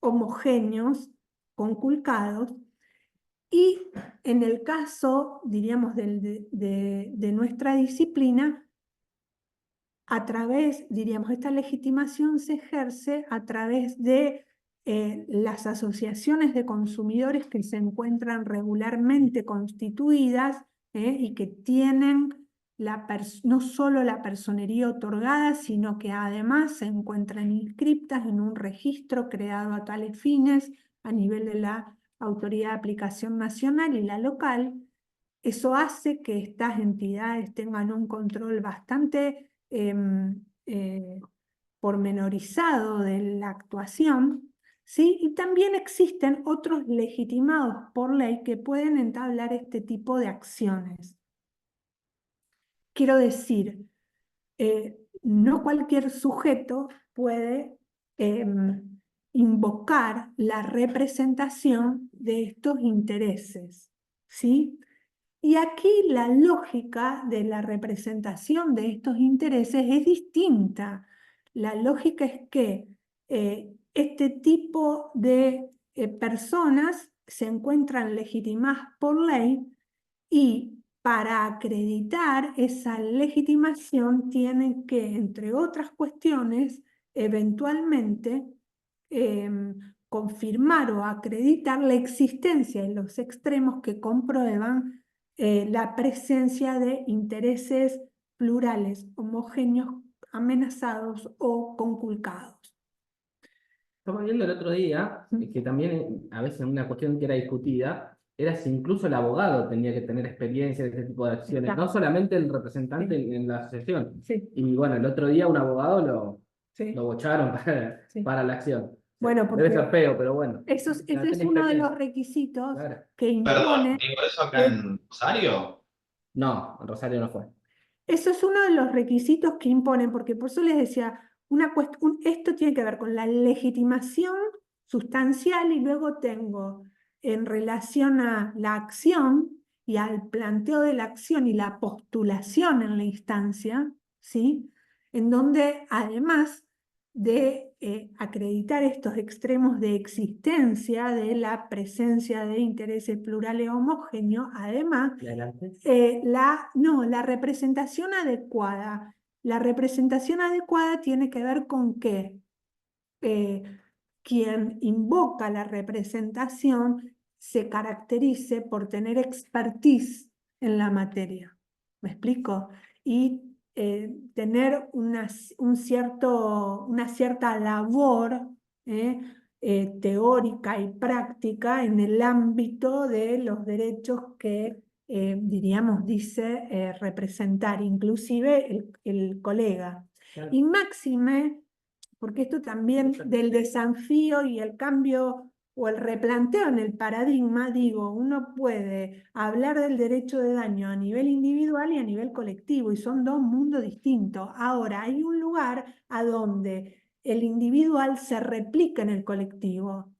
homogéneos, conculcados, y en el caso, diríamos, de nuestra disciplina, a través, diríamos, esta legitimación se ejerce a través de las asociaciones de consumidores que se encuentran regularmente constituidas y que tienen no solo la personería otorgada, sino que además se encuentran inscriptas en un registro creado a tales fines a nivel de la Autoridad de Aplicación Nacional y la local. Eso hace que estas entidades tengan un control bastante pormenorizado de la actuación, ¿sí? Y también existen otros legitimados por ley que pueden entablar este tipo de acciones. Quiero decir, no cualquier sujeto puede invocar la representación de estos intereses, ¿sí? Y aquí la lógica de la representación de estos intereses es distinta. La lógica es que este tipo de personas se encuentran legitimadas por ley, y para acreditar esa legitimación tienen que, entre otras cuestiones, eventualmente confirmar o acreditar la existencia en los extremos que comprueban la presencia de intereses plurales, homogéneos, amenazados o conculcados. Estaba viendo el otro día que también a veces una cuestión que era discutida era si incluso el abogado tenía que tener experiencia en este tipo de acciones, Exacto. no solamente el representante en la asociación. Sí, Y bueno, el otro día un abogado sí. lo bocharon Sí. para la acción. Bueno, Debe porque ser feo, pero bueno. ese Ya es tiene uno de los experiencia. requisitos Claro. que Perdón, impone. digo, ¿eso acá en Rosario? No, en Rosario no fue. Eso es uno de los requisitos que imponen, porque por eso les decía, esto tiene que ver con la legitimación sustancial, y luego tengo en relación a la acción y al planteo de la acción y la postulación en la instancia, ¿sí? En donde además de acreditar estos extremos de existencia de la presencia de intereses plurales homogéneos, además Adelante. la representación adecuada. La representación adecuada tiene que ver con que quien invoca la representación se caracterice por tener expertise en la materia. ¿Me explico? Y tener una cierta labor teórica y práctica en el ámbito de los derechos que, diríamos, dice representar, inclusive el colega. Claro. Y máxime, porque esto también del desafío y el cambio o el replanteo en el paradigma, digo, uno puede hablar del derecho de daño a nivel individual y a nivel colectivo, y son dos mundos distintos. Ahora, hay un lugar a donde el individual se replica en el colectivo.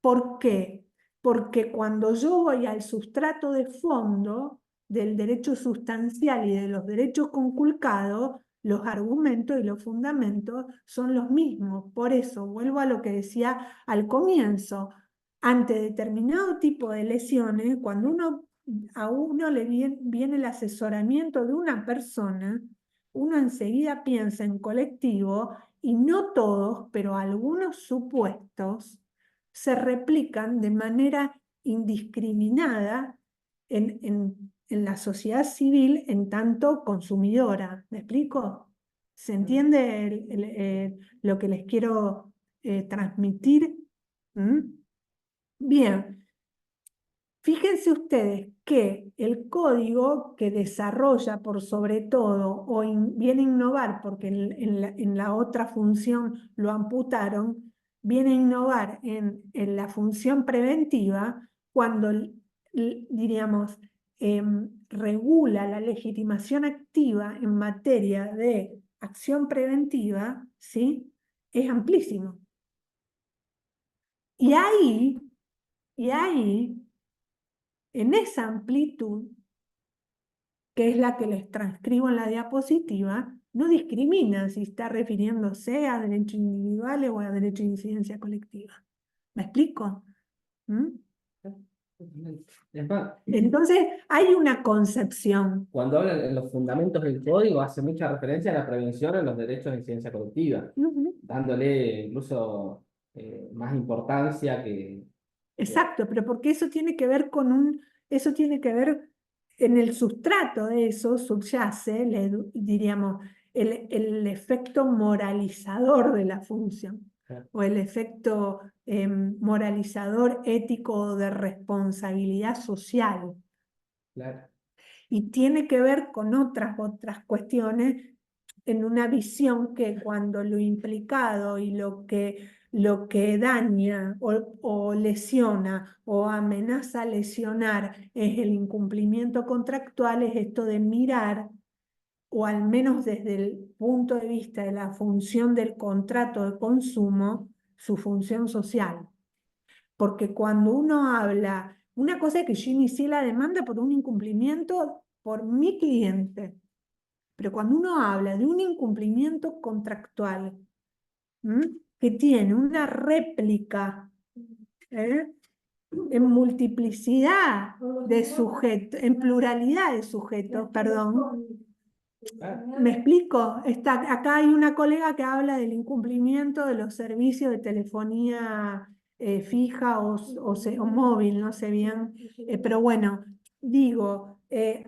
¿Por qué? Porque cuando yo voy al sustrato de fondo del derecho sustancial y de los derechos conculcados, los argumentos y los fundamentos son los mismos. Por eso, vuelvo a lo que decía al comienzo, ante determinado tipo de lesiones, cuando a uno le viene el asesoramiento de una persona, uno enseguida piensa en colectivo y no todos, pero algunos supuestos se replican de manera indiscriminada en la sociedad civil en tanto consumidora. ¿Me explico? ¿Se entiende lo que les quiero transmitir? ¿Mm? Bien. Fíjense ustedes que el código que desarrolla por sobre todo o viene a innovar, porque en la otra función lo amputaron, viene a innovar en la función preventiva cuando, diríamos, regula la legitimación activa en materia de acción preventiva, ¿sí? Es amplísimo. Y ahí, en esa amplitud, que es la que les transcribo en la diapositiva, no discrimina si está refiriéndose a derechos individuales o a derechos de incidencia colectiva. ¿Me explico? ¿Mm? Es más, Entonces, hay una concepción. cuando hablan en los fundamentos del código, hace mucha referencia a la prevención en los derechos de incidencia colectiva, dándole incluso más importancia que... Exacto, pero porque eso tiene que ver eso tiene que ver en el sustrato de eso, subyace, diríamos, el efecto moralizador de la función, Claro. o el efecto moralizador ético de responsabilidad social. Claro. Y tiene que ver con otras cuestiones en una visión que cuando lo implicado y lo que daña o lesiona o amenaza a lesionar es el incumplimiento contractual, es esto de mirar, o al menos desde el punto de vista de la función del contrato de consumo, su función social. Porque cuando uno habla, una cosa es que yo inicié la demanda por un incumplimiento por mi cliente, pero cuando uno habla de un incumplimiento contractual, que tiene una réplica en multiplicidad de sujetos, en pluralidad de sujetos, perdón. ¿Me explico? Acá hay una colega que habla del incumplimiento de los servicios de telefonía fija o móvil, no sé bien, pero bueno, digo, es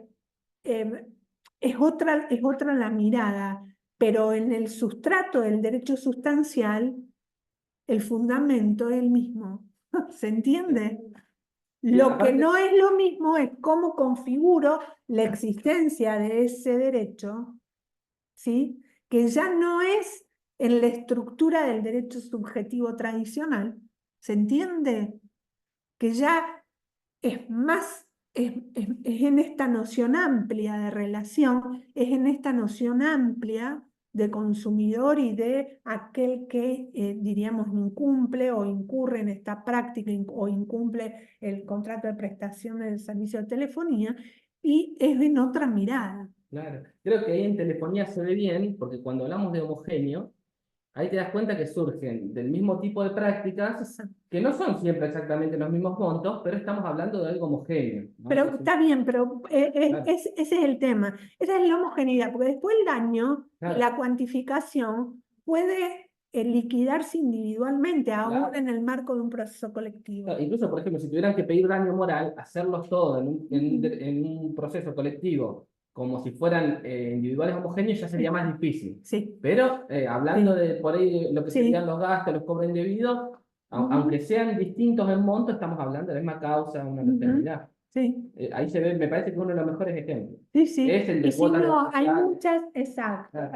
otra la mirada, pero en el sustrato del derecho sustancial, el fundamento es el mismo. ¿Se entiende? Lo que no es lo mismo es cómo configuro la existencia de ese derecho, ¿sí? Que ya no es en la estructura del derecho subjetivo tradicional, ¿se entiende? Que ya es más, es en esta noción amplia de relación, es en esta noción amplia de consumidor y de aquel que, diríamos, incumple o incurre en esta práctica o incumple el contrato de prestación del servicio de telefonía, y es en otra mirada. Claro, creo que ahí en telefonía se ve bien, porque cuando hablamos de homogéneo, ahí te das cuenta que surgen del mismo tipo de prácticas, que no son siempre exactamente los mismos montos, pero estamos hablando de algo homogéneo, ¿no? Pero Entonces, está bien, pero claro, ese es el tema. Esa es la homogeneidad, porque después el daño y claro, la cuantificación puede liquidarse individualmente, aún claro. en el marco de un proceso colectivo. Claro, incluso, por ejemplo, si tuvieran que pedir daño moral, hacerlos todos en un proceso colectivo, como si fueran individuales homogéneos, ya sería más difícil. Sí, Pero hablando sí, de por ahí lo que sí, serían los gastos, los cobros indebidos, Aunque sean distintos en monto, estamos hablando de la misma causa, una Ujú. maternidad. Sí, Ahí se ve, me parece que uno de los mejores ejemplos. sí, sí. Es el de Y si cuotas de no, hay sociales. muchas, exacto, Claro.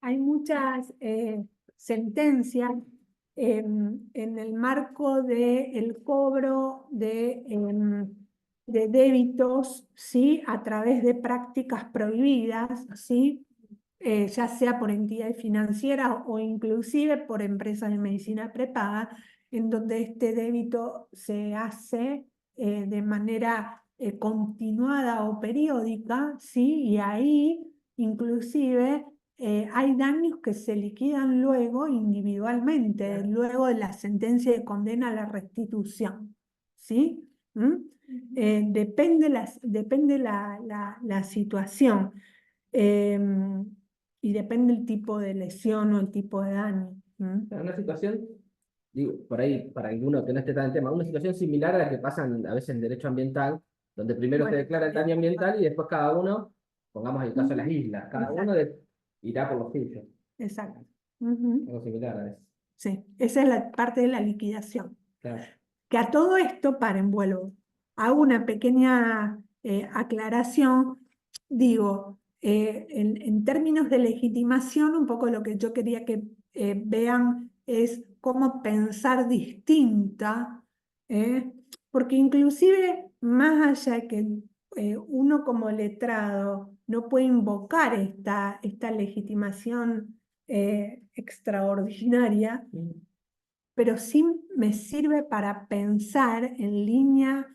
hay muchas sentencias en el marco del cobro de débitos, ¿sí? A través de prácticas prohibidas, ¿sí? Ya sea por entidades financieras o inclusive por empresas de medicina prepaga, en donde este débito se hace de manera continuada o periódica, ¿sí? Y ahí inclusive hay daños que se liquidan luego individualmente, Claro. luego de la sentencia de condena a la restitución, ¿sí? ¿Mm? Depende la situación. Y depende el tipo de lesión o el tipo de daño. Una situación, digo, por ahí, para alguno que no esté tan en tema, una situación similar a la que pasan a veces en derecho ambiental, donde primero se Bueno, declara el daño ambiental y después cada uno, pongamos el caso de las islas, cada uno irá por los suyos. exacto. Ujú. Algo similar a eso. Sí, esa es la parte de la liquidación. Claro. Que a todo esto, paren, vuelvo. Hago una pequeña aclaración. Digo, en términos de legitimación, un poco lo que yo quería que vean es cómo pensar distinta, ¿eh? Porque inclusive, más allá de que uno como letrado no puede invocar esta legitimación extraordinaria, pero sí me sirve para pensar en línea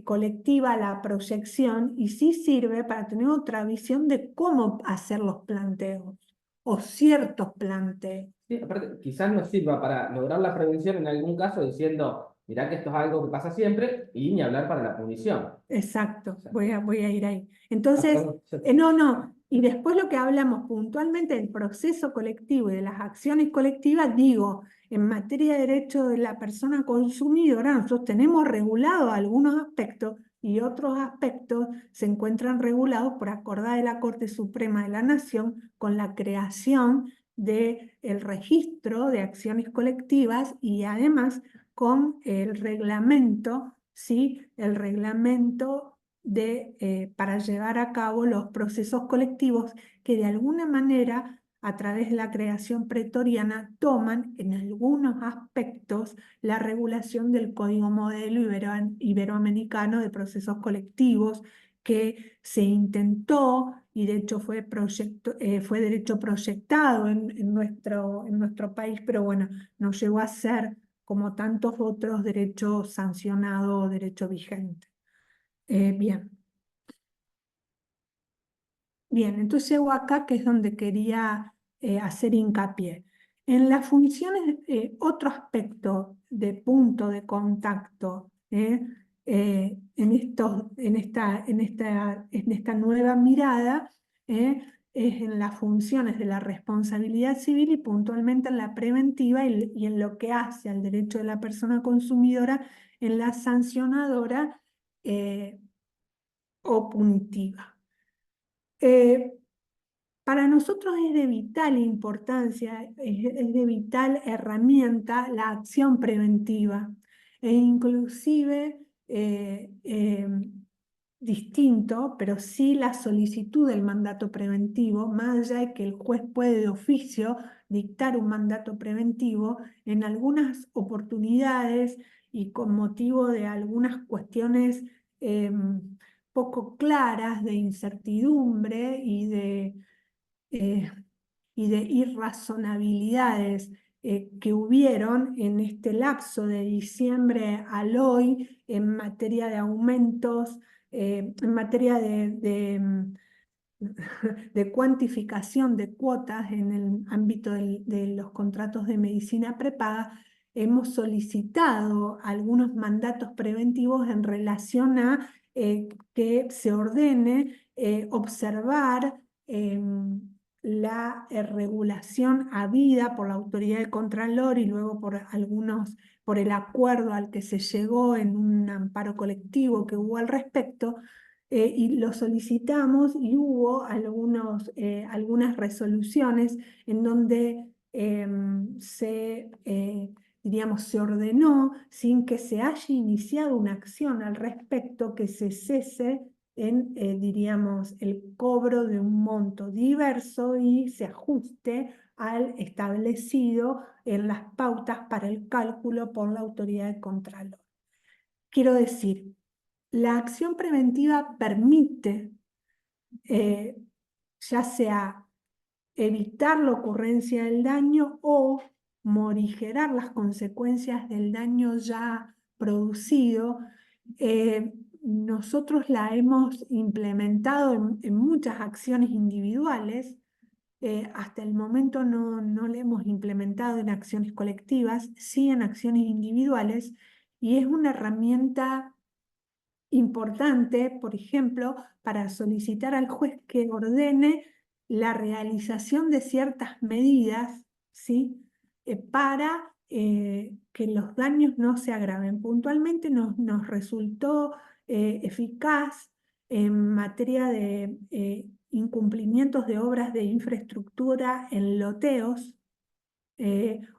colectiva la proyección y sí sirve para tener otra visión de cómo hacer los planteos o ciertos planteos. Sí, aparte, quizás nos sirva para lograr la prevención en algún caso diciendo, mirá que esto es algo que pasa siempre, y ni hablar para la punición. Exacto, O sea, voy a ir ahí. Entonces, perdón, no, y después lo que hablamos puntualmente del proceso colectivo y de las acciones colectivas, digo, en materia de derecho de la persona consumidora, nosotros tenemos regulados algunos aspectos y otros aspectos se encuentran regulados por acordada de la Corte Suprema de la Nación con la creación del registro de acciones colectivas y además con el reglamento, ¿sí? El reglamento para llevar a cabo los procesos colectivos que de alguna manera, a través de la creación pretoriana, toman en algunos aspectos la regulación del Código Modelo Iberoamericano de Procesos Colectivos, que se intentó y de hecho fue derecho proyectado en nuestro país, pero bueno, no llegó a ser como tantos otros derechos sancionados o derecho vigente. Bien. Bien, entonces llego acá, que es donde quería hacer hincapié. En las funciones, otro aspecto de punto de contacto en esta nueva mirada es en las funciones de la responsabilidad civil y puntualmente en la preventiva y en lo que hace al derecho de la persona consumidora en la sancionadora o punitiva. Para nosotros es de vital importancia, es de vital herramienta la acción preventiva e inclusive distinto, pero sí la solicitud del mandato preventivo, más allá de que el juez puede de oficio dictar un mandato preventivo en algunas oportunidades y con motivo de algunas cuestiones poco claras de incertidumbre eh, y de irrazonabilidades que hubieron en este lapso de diciembre al hoy en materia de aumentos, en materia de cuantificación de cuotas en el ámbito de los contratos de medicina prepaga. Hemos solicitado algunos mandatos preventivos en relación a que se ordene observar la regulación habida por la autoridad de Contralor y luego por el acuerdo al que se llegó en un amparo colectivo que hubo al respecto, y lo solicitamos y hubo algunas resoluciones en donde se diríamos, se ordenó sin que se haya iniciado una acción al respecto que se cese en, diríamos, el cobro de un monto diverso y se ajuste al establecido en las pautas para el cálculo por la autoridad de Contralor. Quiero decir, la acción preventiva permite ya sea evitar la ocurrencia del daño o morigerar las consecuencias del daño ya producido. Nosotros la hemos implementado en muchas acciones individuales. Hasta el momento no la hemos implementado en acciones colectivas, sí en acciones individuales, y es una herramienta importante, por ejemplo, para solicitar al juez que ordene la realización de ciertas medidas, ¿sí? Para que los daños no se agraven. Puntualmente nos resultó eficaz en materia de incumplimientos de obras de infraestructura en loteos.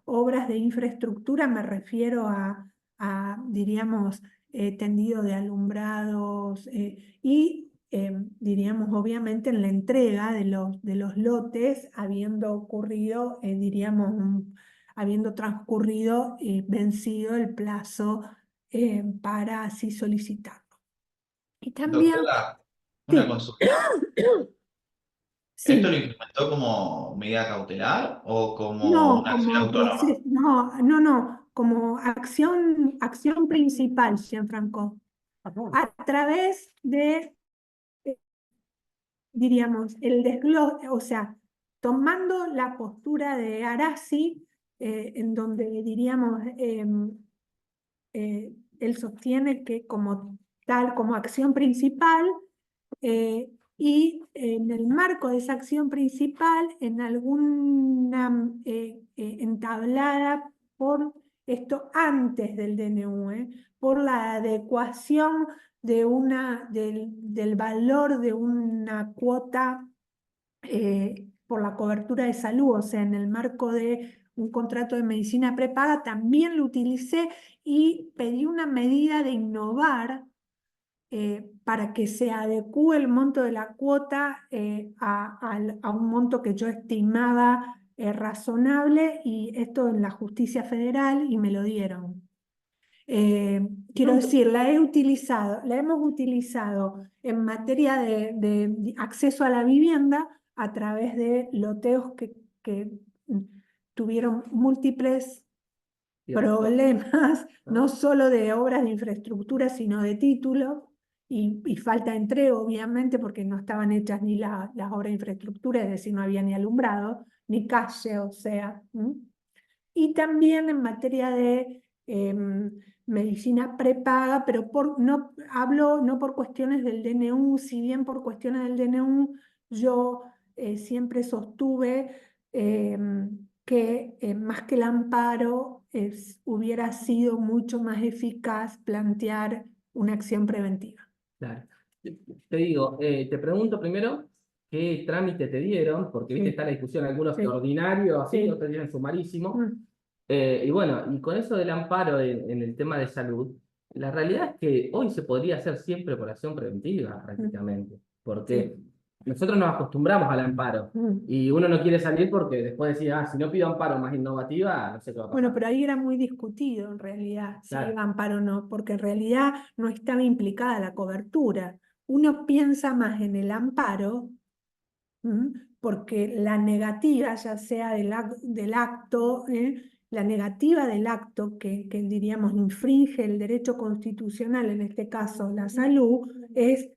Obras de infraestructura me refiero diríamos, tendido de alumbrados y, diríamos, obviamente en la entrega de los lotes, habiendo ocurrido, diríamos, habiendo transcurrido y vencido el plazo para así solicitarlo. Y también, Doctora, una sí, consulta. ¿Esto sí, lo implementó como medida cautelar o como no, una acción como autónoma? proceso, no, como acción principal, Gianfranco, a través de, diríamos, el desglose, o sea, tomando la postura de Arasi, en donde diríamos, él sostiene que como tal, como acción principal, y en el marco de esa acción principal, en alguna entablada por esto antes del DNU, por la adecuación del valor de una cuota por la cobertura de salud, o sea, en el marco de un contrato de medicina prepaga, también lo utilicé y pedí una medida de innovar para que se adecúe el monto de la cuota a un monto que yo estimaba razonable, y esto en la justicia federal, y me lo dieron. Quiero decir, la hemos utilizado en materia de acceso a la vivienda a través de loteos que tuvieron múltiples problemas, no solo de obras de infraestructura, sino de títulos, y falta de entrega, obviamente, porque no estaban hechas ni las obras de infraestructura, es decir, no había ni alumbrado, ni calle, o sea. Y también en materia de medicina prepaga, pero no hablo no por cuestiones del DNU, si bien por cuestiones del DNU yo siempre sostuve que más que el amparo hubiera sido mucho más eficaz plantear una acción preventiva. Claro. Te digo, te pregunto primero qué trámite te dieron, porque viste, Sí. está la discusión, algunos Sí. que ordinario, así, Sí. otros tienen sumarísimo. Mm. Y bueno, y con eso del amparo en el tema de salud, la realidad es que hoy se podría hacer siempre por acción preventiva, prácticamente, porque nosotros nos acostumbramos al amparo Mm. y uno no quiere salir porque después decía, si no pido amparo más innovativa, no sé qué va a pasar. Bueno, pero ahí era muy discutido en realidad, si Claro. iba amparo o no, porque en realidad no estaba implicada la cobertura. Uno piensa más en el amparo, porque la negativa, ya sea del acto, la negativa del acto que diríamos infringe el derecho constitucional, en este caso la salud,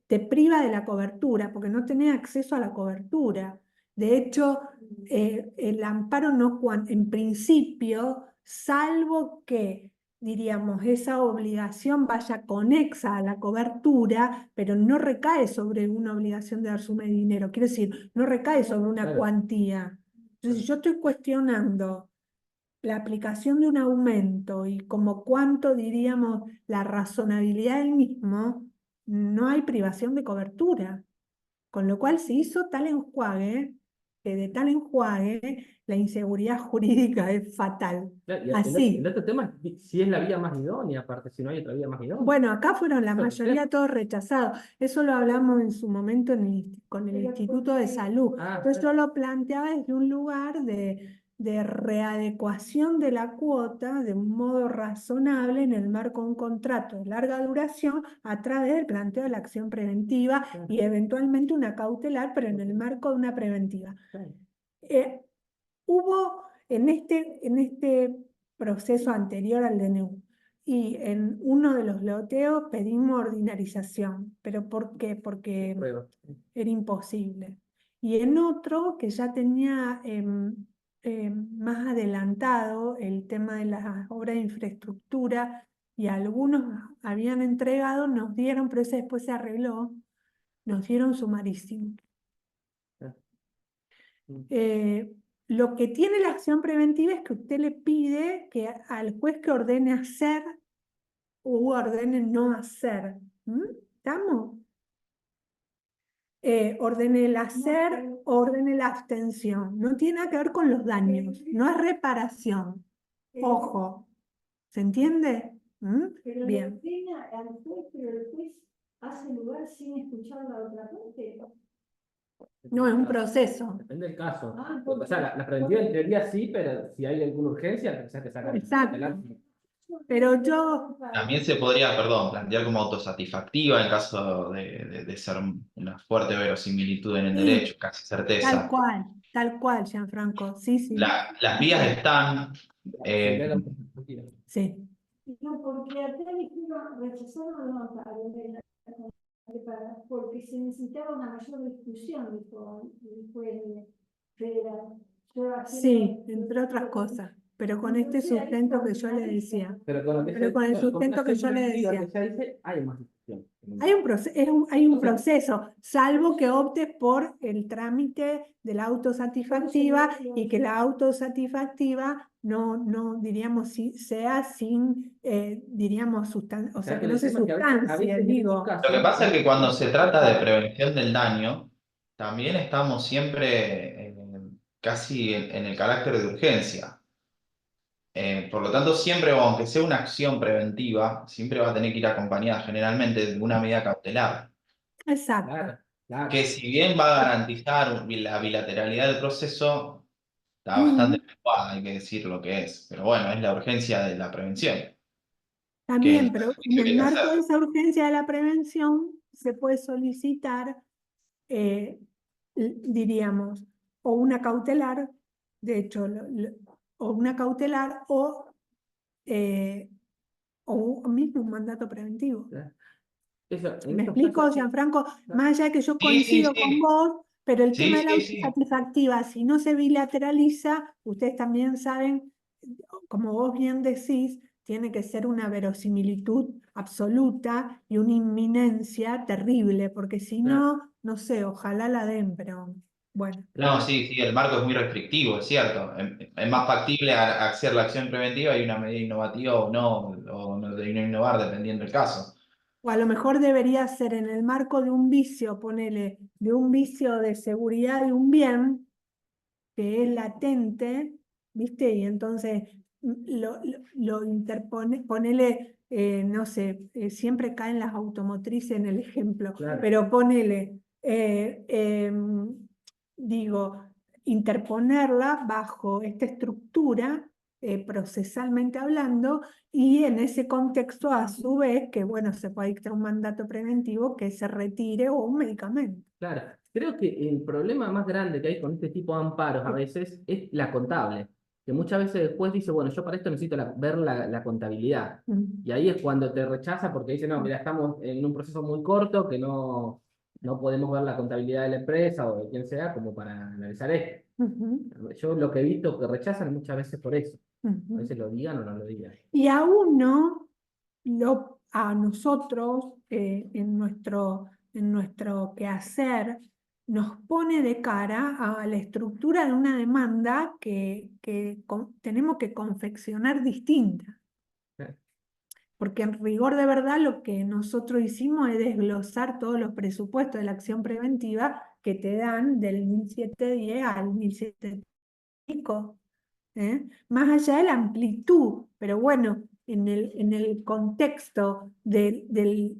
te priva de la cobertura, porque no tenés acceso a la cobertura. De hecho, el amparo no, en principio, salvo que, diríamos, esa obligación vaya conexa a la cobertura, pero no recae sobre una obligación de dar suma de dinero. Quiero decir, no recae sobre una Claro. cuantía. Entonces, yo estoy cuestionando la aplicación de un aumento y como cuánto, diríamos, la razonabilidad del mismo, no hay privación de cobertura. Con lo cual se hizo tal enjuague que de tal enjuague la inseguridad jurídica es fatal. Claro, y Así. el otro tema es si es la vía más idónea, aparte, si no hay otra vía más idónea. Bueno, acá fueron la Eso, mayoría todos rechazados. Eso lo hablamos en su momento con el Instituto de Salud. Ah, Entonces yo lo planteaba desde un lugar de readecuación de la cuota de un modo razonable en el marco de un contrato de larga duración a través del planteo de la acción preventiva Claro. y eventualmente una cautelar, pero en el marco de una preventiva. claro. Hubo en este proceso anterior al DNU y en uno de los loteos pedimos ordinarización. ¿Pero por qué? Porque Prueba. era imposible. Y en otro que ya tenía más adelantado el tema de las obras de infraestructura y algunos habían entregado, nos dieron, pero ese después se arregló, nos dieron sumarísimo. Ah. Lo que tiene la acción preventiva es que usted le pide que al juez que ordene hacer o ordene no hacer. ¿Mm? ¿Estamos? Ordene el hacer, ordene la abstención. No tiene nada que ver con los daños, no es reparación. Ojo, ¿se entiende? ¿Mm? Pero Bien. le ordena al juez, pero el juez hace lugar sin escuchar la otra parte. No, es un proceso. Depende del caso. Ah, O sea, la preventiva en teoría sí, pero si hay alguna urgencia, quizás te sacan. Exacto. adelante. Pero yo, También se podría, perdón, plantear como autosatisfactiva en caso de ser una fuerte verosimilitud en el Sí. derecho, casi certeza. tal cual, Gianfranco. Sí, sí. Las vías están, Sí. No, porque acá dijeron, rechazaron nota porque se necesitaba una mayor discusión, dijo el federal. Sí, entre otras cosas, pero con este sustento que yo le decía. Pero con, Pero con el sustento que yo le decía. Que ya dice, hay más discusión. Hay un proceso, salvo que optes por el trámite de la autosatisfactiva y que la autosatisfactiva no diríamos, sea sin, diríamos, o sea, que no se sustancie, digo. Lo que pasa es que cuando se trata de prevención del daño, también estamos siempre casi en el carácter de urgencia. Por lo tanto, siempre, aunque sea una acción preventiva, siempre va a tener que ir acompañada generalmente de una medida cautelar, Exacto. Claro, claro. que si bien va a garantizar la bilateralidad del proceso, está bastante adecuada, hay que decir lo que es. Pero bueno, es la urgencia de la prevención. También, es pero lo que en hay el que marco hacer. de esa urgencia de la prevención se puede solicitar, diríamos, o una cautelar, de hecho, o una cautelar o mismo un mandato preventivo. ¿Me explico, Gianfranco? Más allá de que yo Sí, coincido sí, con sí. vos, pero el tema Sí, de la sí, sí. autosatisfactiva, si no se bilateraliza, ustedes también saben, como vos bien decís, tiene que ser una verosimilitud absoluta y una inminencia terrible, porque si no, no sé, ojalá la den, pero bueno. No, sí, sí, el marco es muy restrictivo, es cierto. Es más factible hacer la acción preventiva y una medida innovativa o no de no innovar, dependiendo del caso. O a lo mejor debería ser en el marco de un vicio, ponele, de un vicio de seguridad de un bien que es latente, ¿viste? Y entonces lo interpone, ponele, no sé, siempre caen las automotrices en el ejemplo, Claro. pero ponele, digo, interponerla bajo esta estructura, procesalmente hablando, y en ese contexto, a su vez, que bueno, se puede dictar un mandato preventivo que se retire o un medicamento. Claro, creo que el problema más grande que hay con este tipo de amparos a veces es la contable, que muchas veces después dice, bueno, yo para esto necesito ver la contabilidad. Y ahí es cuando te rechaza porque dice, no, mira, estamos en un proceso muy corto que no podemos ver la contabilidad de la empresa o de quien sea como para analizar esto. Yo lo que he visto que rechazan muchas veces por eso. A veces lo digan o no lo digan. Y a uno, a nosotros, en nuestro quehacer, nos pone de cara a la estructura de una demanda que tenemos que confeccionar distinta. Porque en rigor de verdad lo que nosotros hicimos es desglosar todos los presupuestos de la acción preventiva que te dan del 1710 al 1700. Más allá de la amplitud, pero bueno, en el contexto de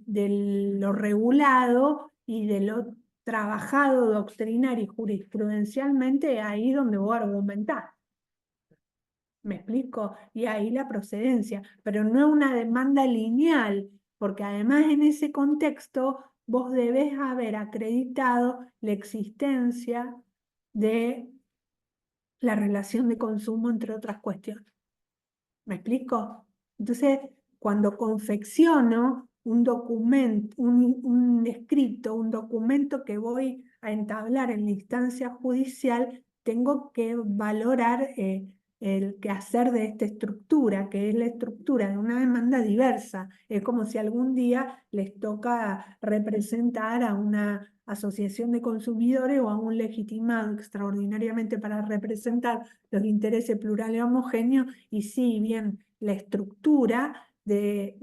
lo regulado y de lo trabajado doctrinario y jurisprudencialmente, ahí donde vos argumentás. ¿Me explico? Y ahí la procedencia, pero no es una demanda lineal, porque además en ese contexto vos debés haber acreditado la existencia de la relación de consumo, entre otras cuestiones. ¿Me explico? Entonces, cuando confecciono un documento, un escrito, un documento que voy a entablar en la instancia judicial, tengo que valorar el quehacer de esta estructura, que es la estructura de una demanda diversa. Es como si algún día les toca representar a una asociación de consumidores o a un legitimado extraordinariamente para representar los intereses plurales y homogéneos, y si bien la estructura de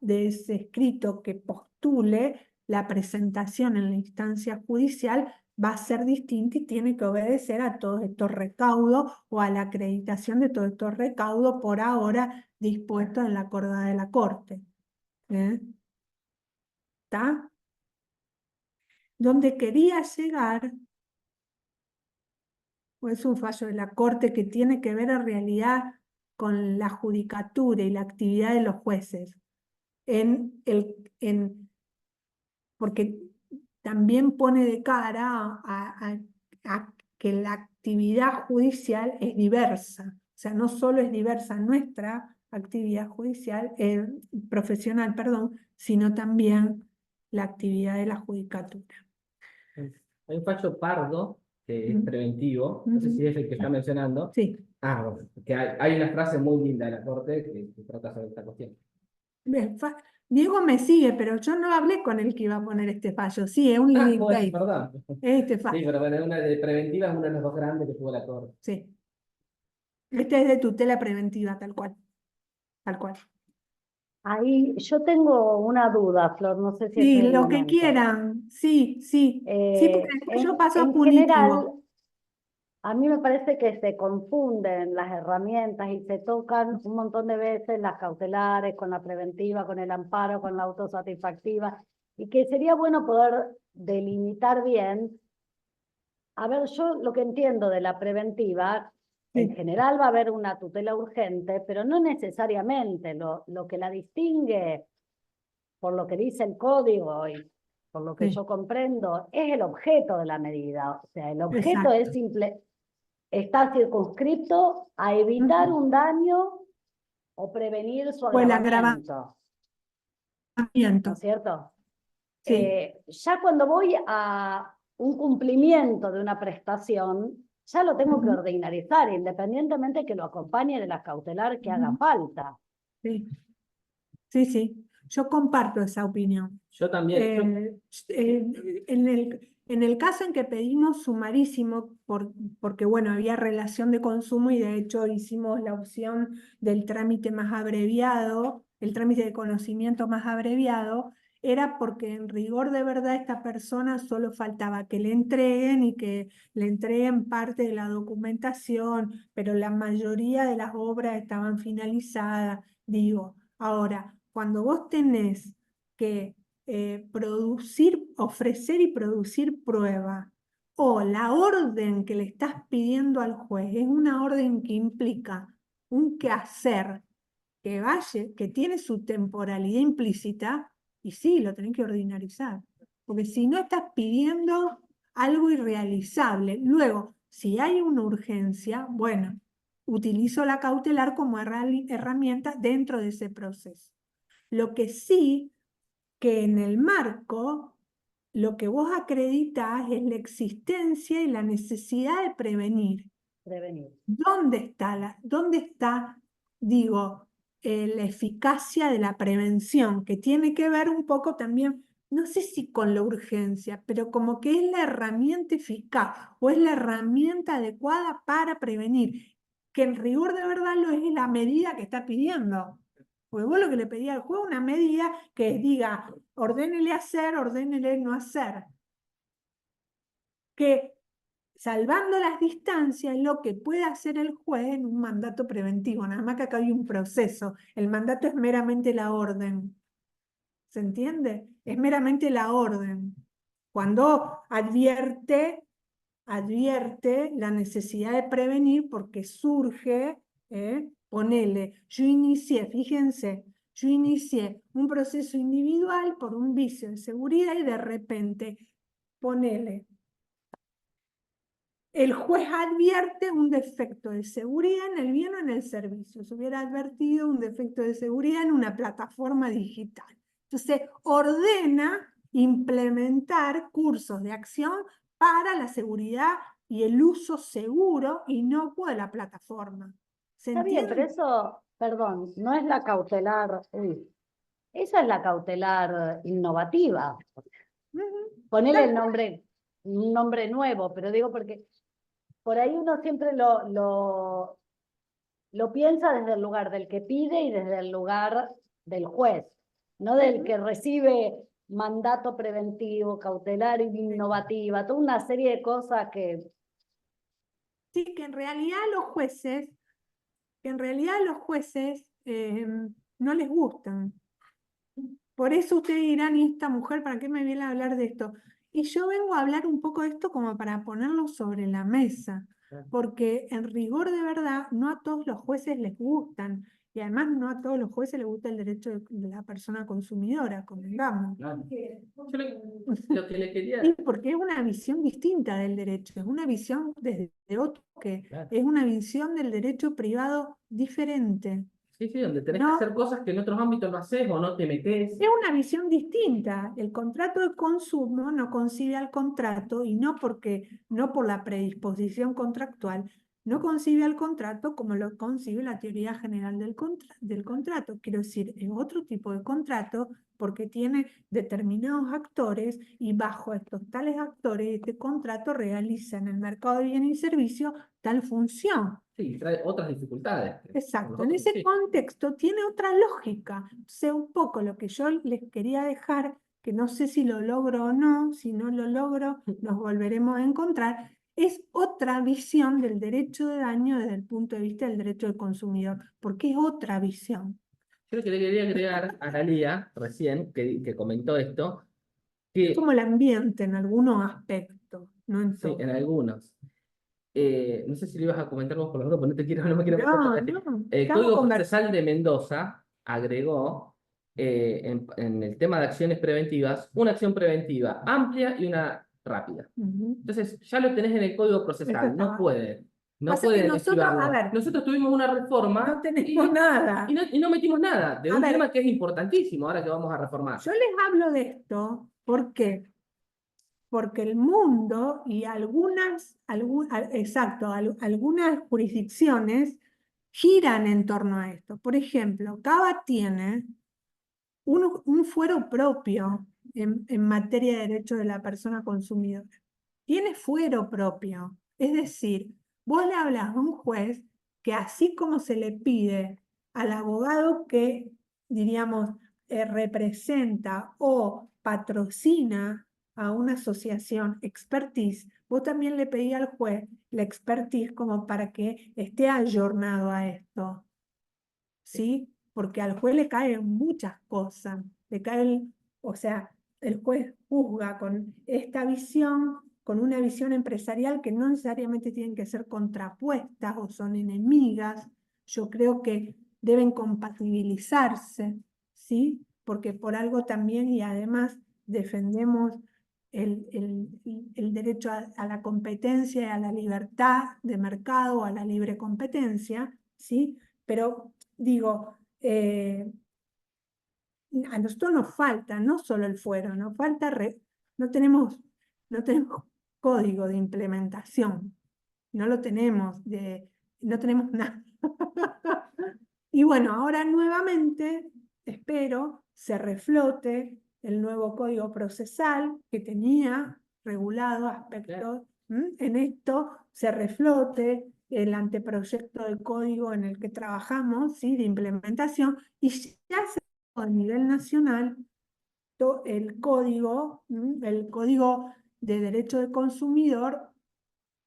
ese escrito que postule la presentación en la instancia judicial va a ser distinta y tiene que obedecer a todos estos recaudos o a la acreditación de todos estos recaudos por ahora dispuestos en la acordada de la Corte. ¿Está? Donde quería llegar, pues es un fallo de la Corte que tiene que ver en realidad con la judicatura y la actividad de los jueces, porque también pone de cara a que la actividad judicial es diversa. O sea, no solo es diversa nuestra actividad judicial, profesional, perdón, sino también la actividad de la judicatura. Hay un fallo Pardo que es Ujú. preventivo, no sé si es el que está mencionando. Sí. Bueno, que hay una frase muy linda de la Corte que trata sobre esta cuestión. Diego me sigue, pero yo no hablé con el que iba a poner este fallo. Sí, es un Bueno, legal perdón. este Sí, fallo. pero bueno, una de preventiva es una de las dos grandes que tuvo la Corte. Sí. Este es de tutela preventiva, tal cual. Tal cual. Ahí yo tengo una duda, Flor, no sé si este Sí, es el lo que momento. quieran. Sí, sí. Sí, porque después yo paso a En punitivo. general, a mí me parece que se confunden las herramientas y se tocan un montón de veces las cautelares con la preventiva, con el amparo, con la autosatisfactiva, y que sería bueno poder delimitar bien. A ver, yo lo que entiendo de la preventiva, en Sí. general va a haber una tutela urgente, pero no necesariamente. Lo que la distingue, por lo que dice el código y por lo que Sí. yo comprendo, es el objeto de la medida. O sea, el objeto Exacto. está circunscrito a evitar Ujú. un daño o prevenir su O el agravamiento. ¿No agravamiento. es cierto? Sí. Ya cuando voy a un cumplimiento de una prestación, ya lo tengo que Ujú. ordinarizar, independientemente que lo acompañe de la cautelar que haga Ujú. falta. Sí. Sí, sí. Yo comparto esa opinión. Yo también. En el caso en que pedimos sumarísimo, porque bueno, había relación de consumo y de hecho hicimos la opción del trámite más abreviado, el trámite de conocimiento más abreviado, era porque en rigor de verdad esta persona solo faltaba que le entreguen y que le entreguen parte de la documentación, pero la mayoría de las obras estaban finalizadas. Digo, ahora, cuando vos tenés que ofrecer y producir prueba, o la orden que le estás pidiendo al juez es una orden que implica un quehacer que tiene su temporalidad implícita, y sí, lo tenés que ordinarizar, porque si no estás pidiendo algo irrealizable. Luego, si hay una urgencia, bueno, utilizo la cautelar como herramienta dentro de ese proceso. Lo que sí, que en el marco, lo que vos acreditas es la existencia y la necesidad de prevenir. Prevenir. ¿Dónde está, digo, la eficacia de la prevención? Que tiene que ver un poco también, no sé si con la urgencia, pero como que es la herramienta eficaz o es la herramienta adecuada para prevenir, que en rigor de verdad lo es la medida que está pidiendo. Porque vos lo que le pedís al juez es una medida que diga, ordénele hacer, ordénele no hacer. que, salvando las distancias, lo que puede hacer el juez en un mandato preventivo, nada más que acá hay un proceso. El mandato es meramente la orden. ¿Se entiende? Es meramente la orden. Cuando advierte la necesidad de prevenir porque surge, ponele, fíjense, yo inicié un proceso individual por un vicio de seguridad y de repente, ponele, el juez advierte un defecto de seguridad en el bien o en el servicio. Se hubiera advertido un defecto de seguridad en una plataforma digital. Entonces, ordena implementar cursos de acción para la seguridad y el uso seguro inocuo de la plataforma. ¿Se Está bien, pero entiende? eso, perdón, no es la cautelar, esa es la cautelar innovativa. Ujú. Ponele un nombre nuevo, pero digo porque por ahí uno siempre lo piensa desde el lugar del que pide y desde el lugar del juez, no del que recibe mandato preventivo, cautelar, innovativa, toda una serie de cosas que... Sí, que en realidad los jueces no les gustan. Por eso ustedes dirán, ¿y esta mujer para qué me viene a hablar de esto? Y yo vengo a hablar un poco de esto como para ponerlo sobre la mesa, porque en rigor de verdad no a todos los jueces les gustan, y además no a todos los jueces les gusta el derecho de la persona consumidora, convengamos. Claro. Yo lo que le Sí, quería... porque es una visión distinta del derecho, es una visión desde otro que Claro. es una visión del derecho privado diferente. Sí, sí, donde tenés No. que hacer cosas que en otros ámbitos no haces o no te metés. Es una visión distinta. El contrato de consumo no concibe al contrato y no por la predisposición contractual, no concibe al contrato como lo concibe la teoría general del contrato. Quiero decir, es otro tipo de contrato porque tiene determinados actores y bajo estos tales actores este contrato realiza en el mercado de bienes y servicios tal función. Sí, trae otras dificultades. Exacto, en ese contexto tiene otra lógica. Entonces, un poco lo que yo les quería dejar, que no sé si lo logro o no, si no lo logro, nos volveremos a encontrar, es otra visión del derecho de daño desde el punto de vista del derecho del consumidor, porque es otra visión. Yo lo que le quería agregar a Analía, recién, que comentó esto, Es que como el ambiente en algunos aspectos, no en sí, todos. en algunos. No sé si lo ibas a comentar vos por lo menos, no me quiero meter No, por no, El estamos Código conversando. Procesal de Mendoza agregó en el tema de acciones preventivas una acción preventiva amplia y una rápida. Entonces, ya lo tenés en el Código Eso Procesal, no estaba. Pasa que pueden nosotros, a esquivarlo. ver, Nosotros tuvimos una reforma no tenemos nada. y no metimos nada de A un ver. tema que es importantísimo ahora que vamos a reformar. Yo les hablo de esto, ¿por qué? Porque el mundo y algunas jurisdicciones giran en torno a esto. Por ejemplo, Cava tiene un fuero propio en materia de derecho de la persona consumidora. Tiene fuero propio. Es decir, vos le hablas a un juez que así como se le pide al abogado que, diríamos, representa o patrocina a una asociación expertise, vos también le pedís al juez la expertise como para que esté ayornado a esto. ¿Sí? Porque al juez le caen muchas cosas, o sea, el juez juzga con esta visión, con una visión empresarial que no necesariamente tienen que ser contrapuestas o son enemigas. Yo creo que deben compatibilizarse, ¿sí? Porque por algo también y además defendemos el derecho a la competencia y a la libertad de mercado, a la libre competencia, ¿sí? Pero digo, a nosotros nos falta no solo el fuero, nos falta, no tenemos código de implementación, no lo tenemos, no tenemos nada. Y bueno, ahora nuevamente, espero, se reflote el nuevo código procesal que tenía regulado aspectos en esto, se reflote el anteproyecto de código en el que trabajamos, ¿sí? De implementación, y ya se a nivel nacional el código de derecho del consumidor,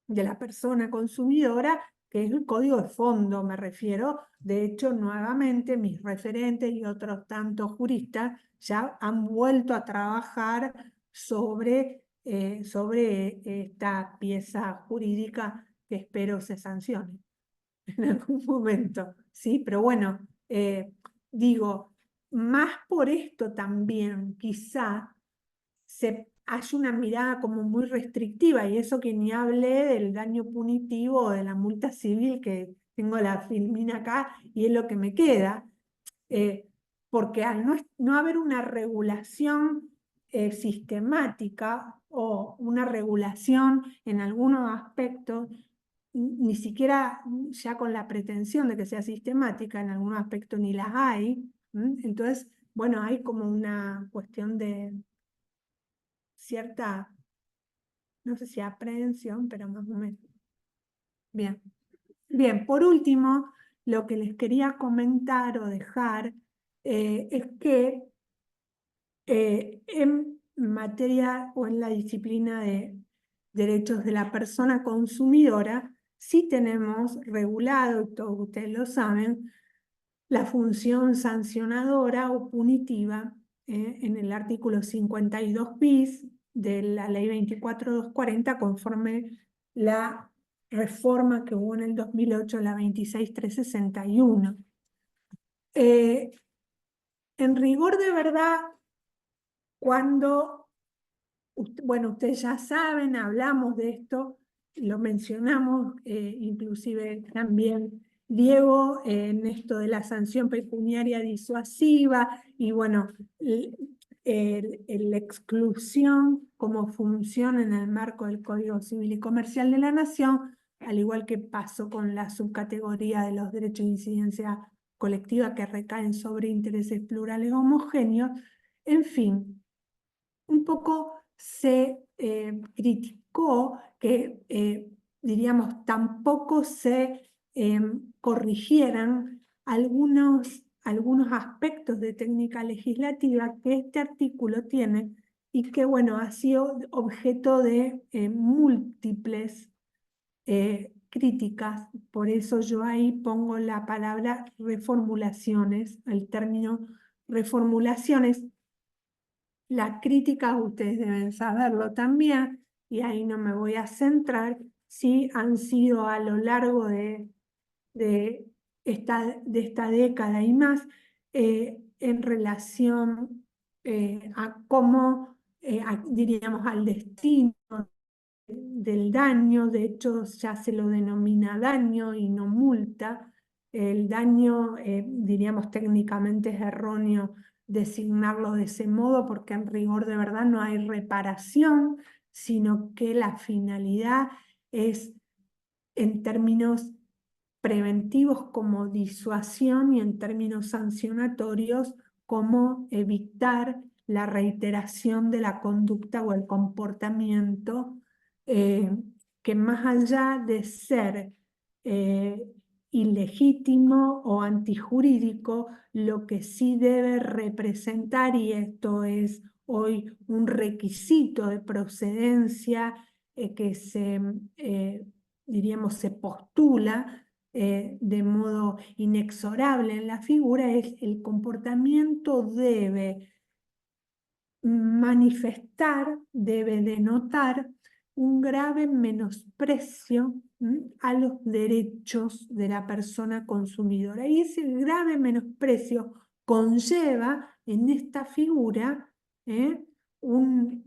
de la persona consumidora, que es el código de fondo, me refiero. De hecho, nuevamente, mis referentes y otros tantos juristas ya han vuelto a trabajar sobre esta pieza jurídica que espero se sancione en algún momento, ¿sí? Pero bueno, digo, más por esto también, quizá hay una mirada como muy restrictiva, y eso que ni hablé del daño punitivo o de la multa civil, que tengo la filmina acá y es lo que me queda, porque al no haber una regulación sistemática o una regulación en algunos aspectos, ni siquiera ya con la pretensión de que sea sistemática, en algunos aspectos ni las hay. Entonces, bueno, hay como una cuestión de cierta, no sé si aprehensión, pero más o menos. Bien. Bien, por último, lo que les quería comentar o dejar es que en materia o en la disciplina de derechos de la persona consumidora, sí tenemos regulado, y todos ustedes lo saben, la función sancionadora o punitiva en el artículo 52 bis de la ley 24240, conforme la reforma que hubo en el 2008, la 26361. En rigor de verdad, cuando, bueno, ustedes ya saben, hablamos de esto, lo mencionamos, inclusive también Diego, en esto de la sanción pecuniaria disuasiva, y bueno, la exclusión como función en el marco del Código Civil y Comercial de la Nación, al igual que pasó con la subcategoría de los derechos de incidencia colectiva que recaen sobre intereses plurales homogéneos. En fin, un poco se criticó que, diríamos, tampoco se corrigieran algunos aspectos de técnica legislativa que este artículo tiene, y que, bueno, ha sido objeto de múltiples críticas. Por eso yo ahí pongo la palabra reformulaciones, el término reformulaciones. Las críticas, ustedes deben saberlo también, y ahí no me voy a centrar, sí han sido a lo largo de esta década y más, en relación a cómo, diríamos, al destino del daño. De hecho ya se lo denomina daño y no multa. El daño, diríamos, técnicamente es erróneo designarlo de ese modo, porque en rigor de verdad no hay reparación, sino que la finalidad es, en términos preventivos, como disuasión, y en términos sancionatorios como evitar la reiteración de la conducta o el comportamiento, que más allá de ser ilegítimo o antijurídico, lo que sí debe representar, y esto es hoy un requisito de procedencia que diríamos, se postula de modo inexorable en la figura, es el comportamiento debe manifestar, debe denotar un grave menosprecio a los derechos de la persona consumidora. Y ese grave menosprecio conlleva en esta figura un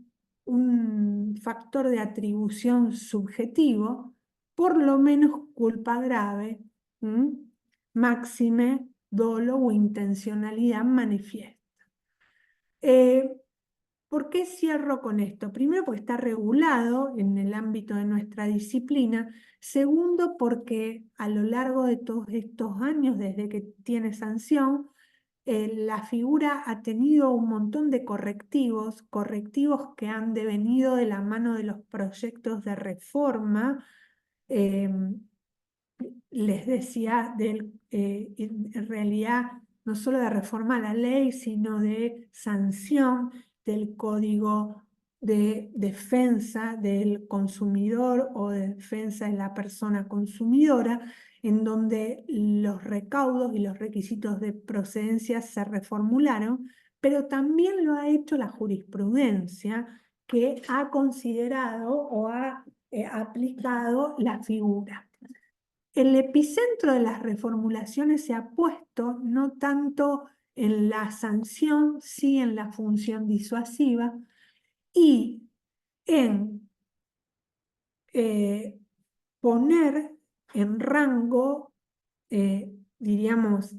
factor de atribución subjetivo, por lo menos culpa grave, máxime dolo o intencionalidad manifiesta. ¿Por qué cierro con esto? Primero, porque está regulado en el ámbito de nuestra disciplina. Segundo, porque a lo largo de todos estos años, desde que tiene sanción, la figura ha tenido un montón de correctivos que han devenido de la mano de los proyectos de reforma. Les decía, en realidad, no solo de reforma a la ley, sino de sanción del Código de defensa del consumidor o de defensa de la persona consumidora, en donde los recaudos y los requisitos de procedencia se reformularon, pero también lo ha hecho la jurisprudencia, que ha considerado o ha aplicado la figura. El epicentro de las reformulaciones se ha puesto no tanto en la sanción, sí en la función disuasiva y en poner en rango, diríamos,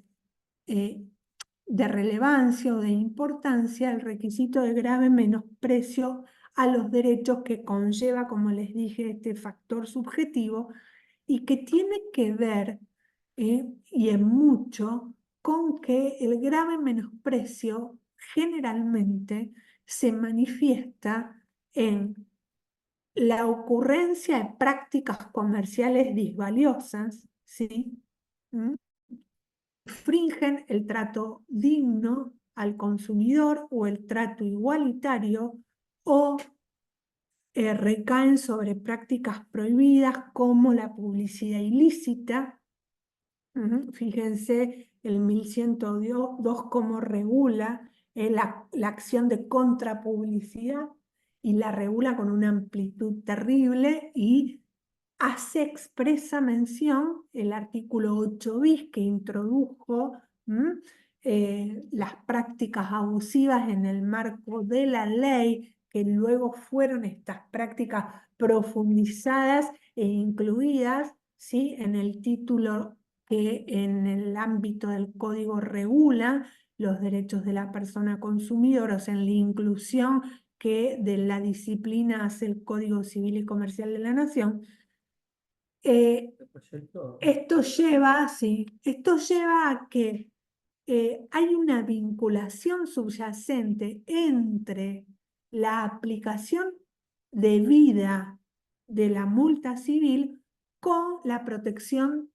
de relevancia o de importancia el requisito de grave menosprecio a los derechos que conlleva, como les dije, este factor subjetivo y que tiene que ver, y en mucho, con que el grave menosprecio generalmente se manifiesta en la ocurrencia de prácticas comerciales disvaliosas, ¿sí? Infringen el trato digno al consumidor o el trato igualitario o recaen sobre prácticas prohibidas como la publicidad ilícita. Fíjense el 1102 cómo regula la acción de contrapublicidad y la regula con una amplitud terrible y hace expresa mención el artículo 8 bis que introdujo las prácticas abusivas en el marco de la ley, que luego fueron estas prácticas profundizadas e incluidas, ¿sí?, en el título que en el ámbito del código regula los derechos de la persona consumidora, o sea, en la inclusión que de la disciplina hace el Código Civil y Comercial de la Nación. Esto lleva a que hay una vinculación subyacente entre la aplicación debida de la multa civil con la protección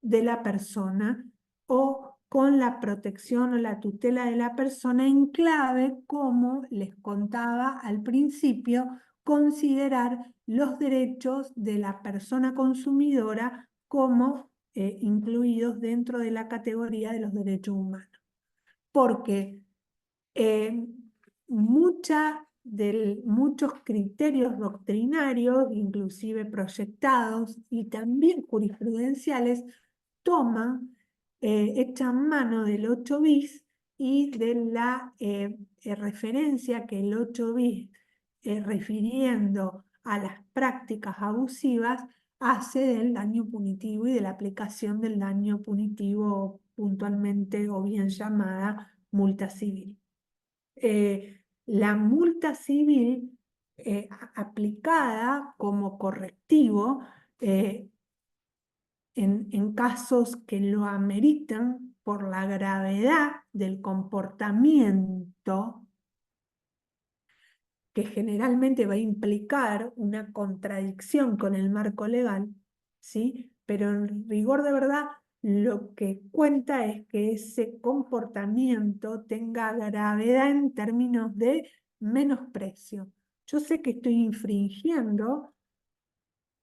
de la persona o con la protección o la tutela de la persona en clave, como les contaba al principio, considerar los derechos de la persona consumidora como incluidos dentro de la categoría de los derechos humanos. Porque muchos criterios doctrinarios, inclusive proyectados y también jurisprudenciales, echan mano del 8 bis y de la referencia que el 8 bis, refiriendo a las prácticas abusivas, hace del daño punitivo y de la aplicación del daño punitivo puntualmente o bien llamada multa civil. La multa civil aplicada como correctivo en casos que lo ameritan por la gravedad del comportamiento, que generalmente va a implicar una contradicción con el marco legal, ¿sí? Pero en rigor de verdad, lo que cuenta es que ese comportamiento tenga gravedad en términos de menosprecio. Yo sé que estoy infringiendo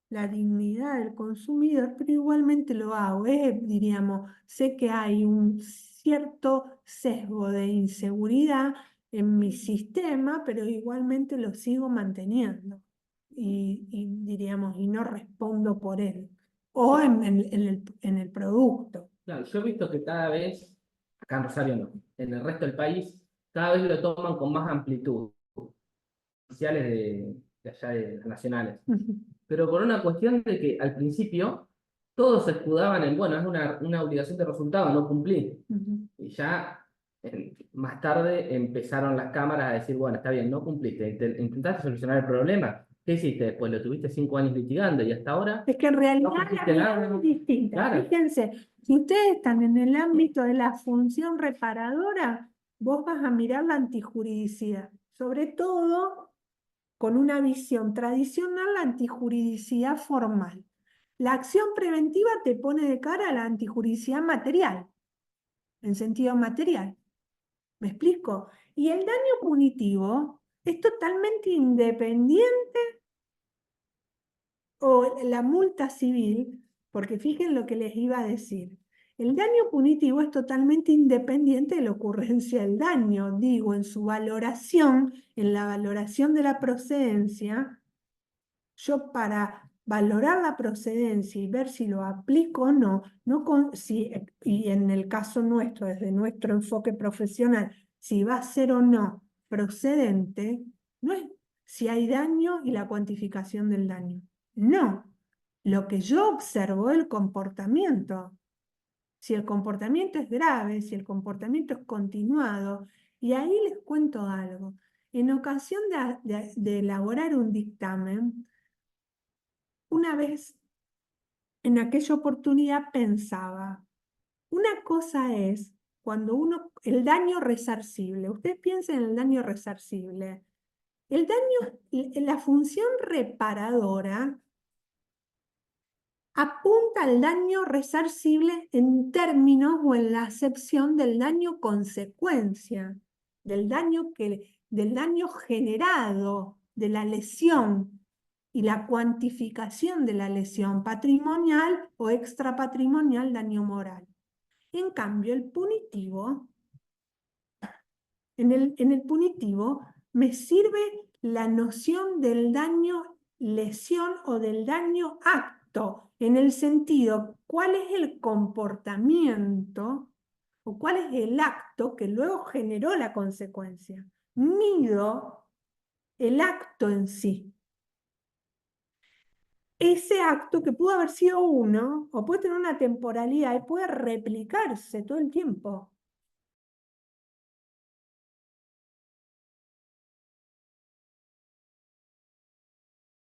la dignidad del consumidor, pero igualmente lo hago. Diríamos, sé que hay un cierto sesgo de inseguridad en mi sistema, pero igualmente lo sigo manteniendo. Diríamos, y no respondo por él. O en el producto. Claro, yo he visto que cada vez, acá en Rosario no, en el resto del país, cada vez lo toman con más amplitud, oficiales de allá de las nacionales. Pero por una cuestión de que al principio todos se escudaban en, bueno, es una obligación de resultado, no cumplir. Y ya más tarde empezaron las cámaras a decir, bueno, está bien, no cumpliste, intentaste solucionar el problema. ¿Qué hiciste después? Lo tuviste 5 años litigando y hasta ahora. Es que en realidad no la pusiste mirada nada. es distinta. Claro. Fíjense, si ustedes están en el ámbito de la función reparadora, vos vas a mirar la antijuridicidad. Sobre todo con una visión tradicional, la antijuridicidad formal. La acción preventiva te pone de cara a la antijuridicidad material, en sentido material. ¿Me explico? Y el daño punitivo es totalmente independiente, o la multa civil, porque fíjense lo que les iba a decir. El daño punitivo es totalmente independiente de la ocurrencia del daño. Digo, en su valoración, en la valoración de la procedencia, yo para valorar la procedencia y ver si lo aplico o no, y en el caso nuestro, desde nuestro enfoque profesional, si va a ser o no procedente, no es si hay daño y la cuantificación del daño. No, lo que yo observo es el comportamiento. Si el comportamiento es grave, si el comportamiento es continuado, y ahí les cuento algo. En ocasión de elaborar un dictamen, una vez en aquella oportunidad pensaba, una cosa es el daño resarcible. Ustedes piensen en el daño resarcible. La función reparadora apunta al daño resarcible en términos o en la acepción del daño consecuencia, del daño generado, de la lesión y la cuantificación de la lesión patrimonial o extrapatrimonial, daño moral. En cambio, en el punitivo me sirve la noción del daño lesión o del daño acto, en el sentido, ¿cuál es el comportamiento o cuál es el acto que luego generó la consecuencia? Mido el acto en sí. Ese acto que pudo haber sido uno, o puede tener una temporalidad y puede replicarse todo el tiempo.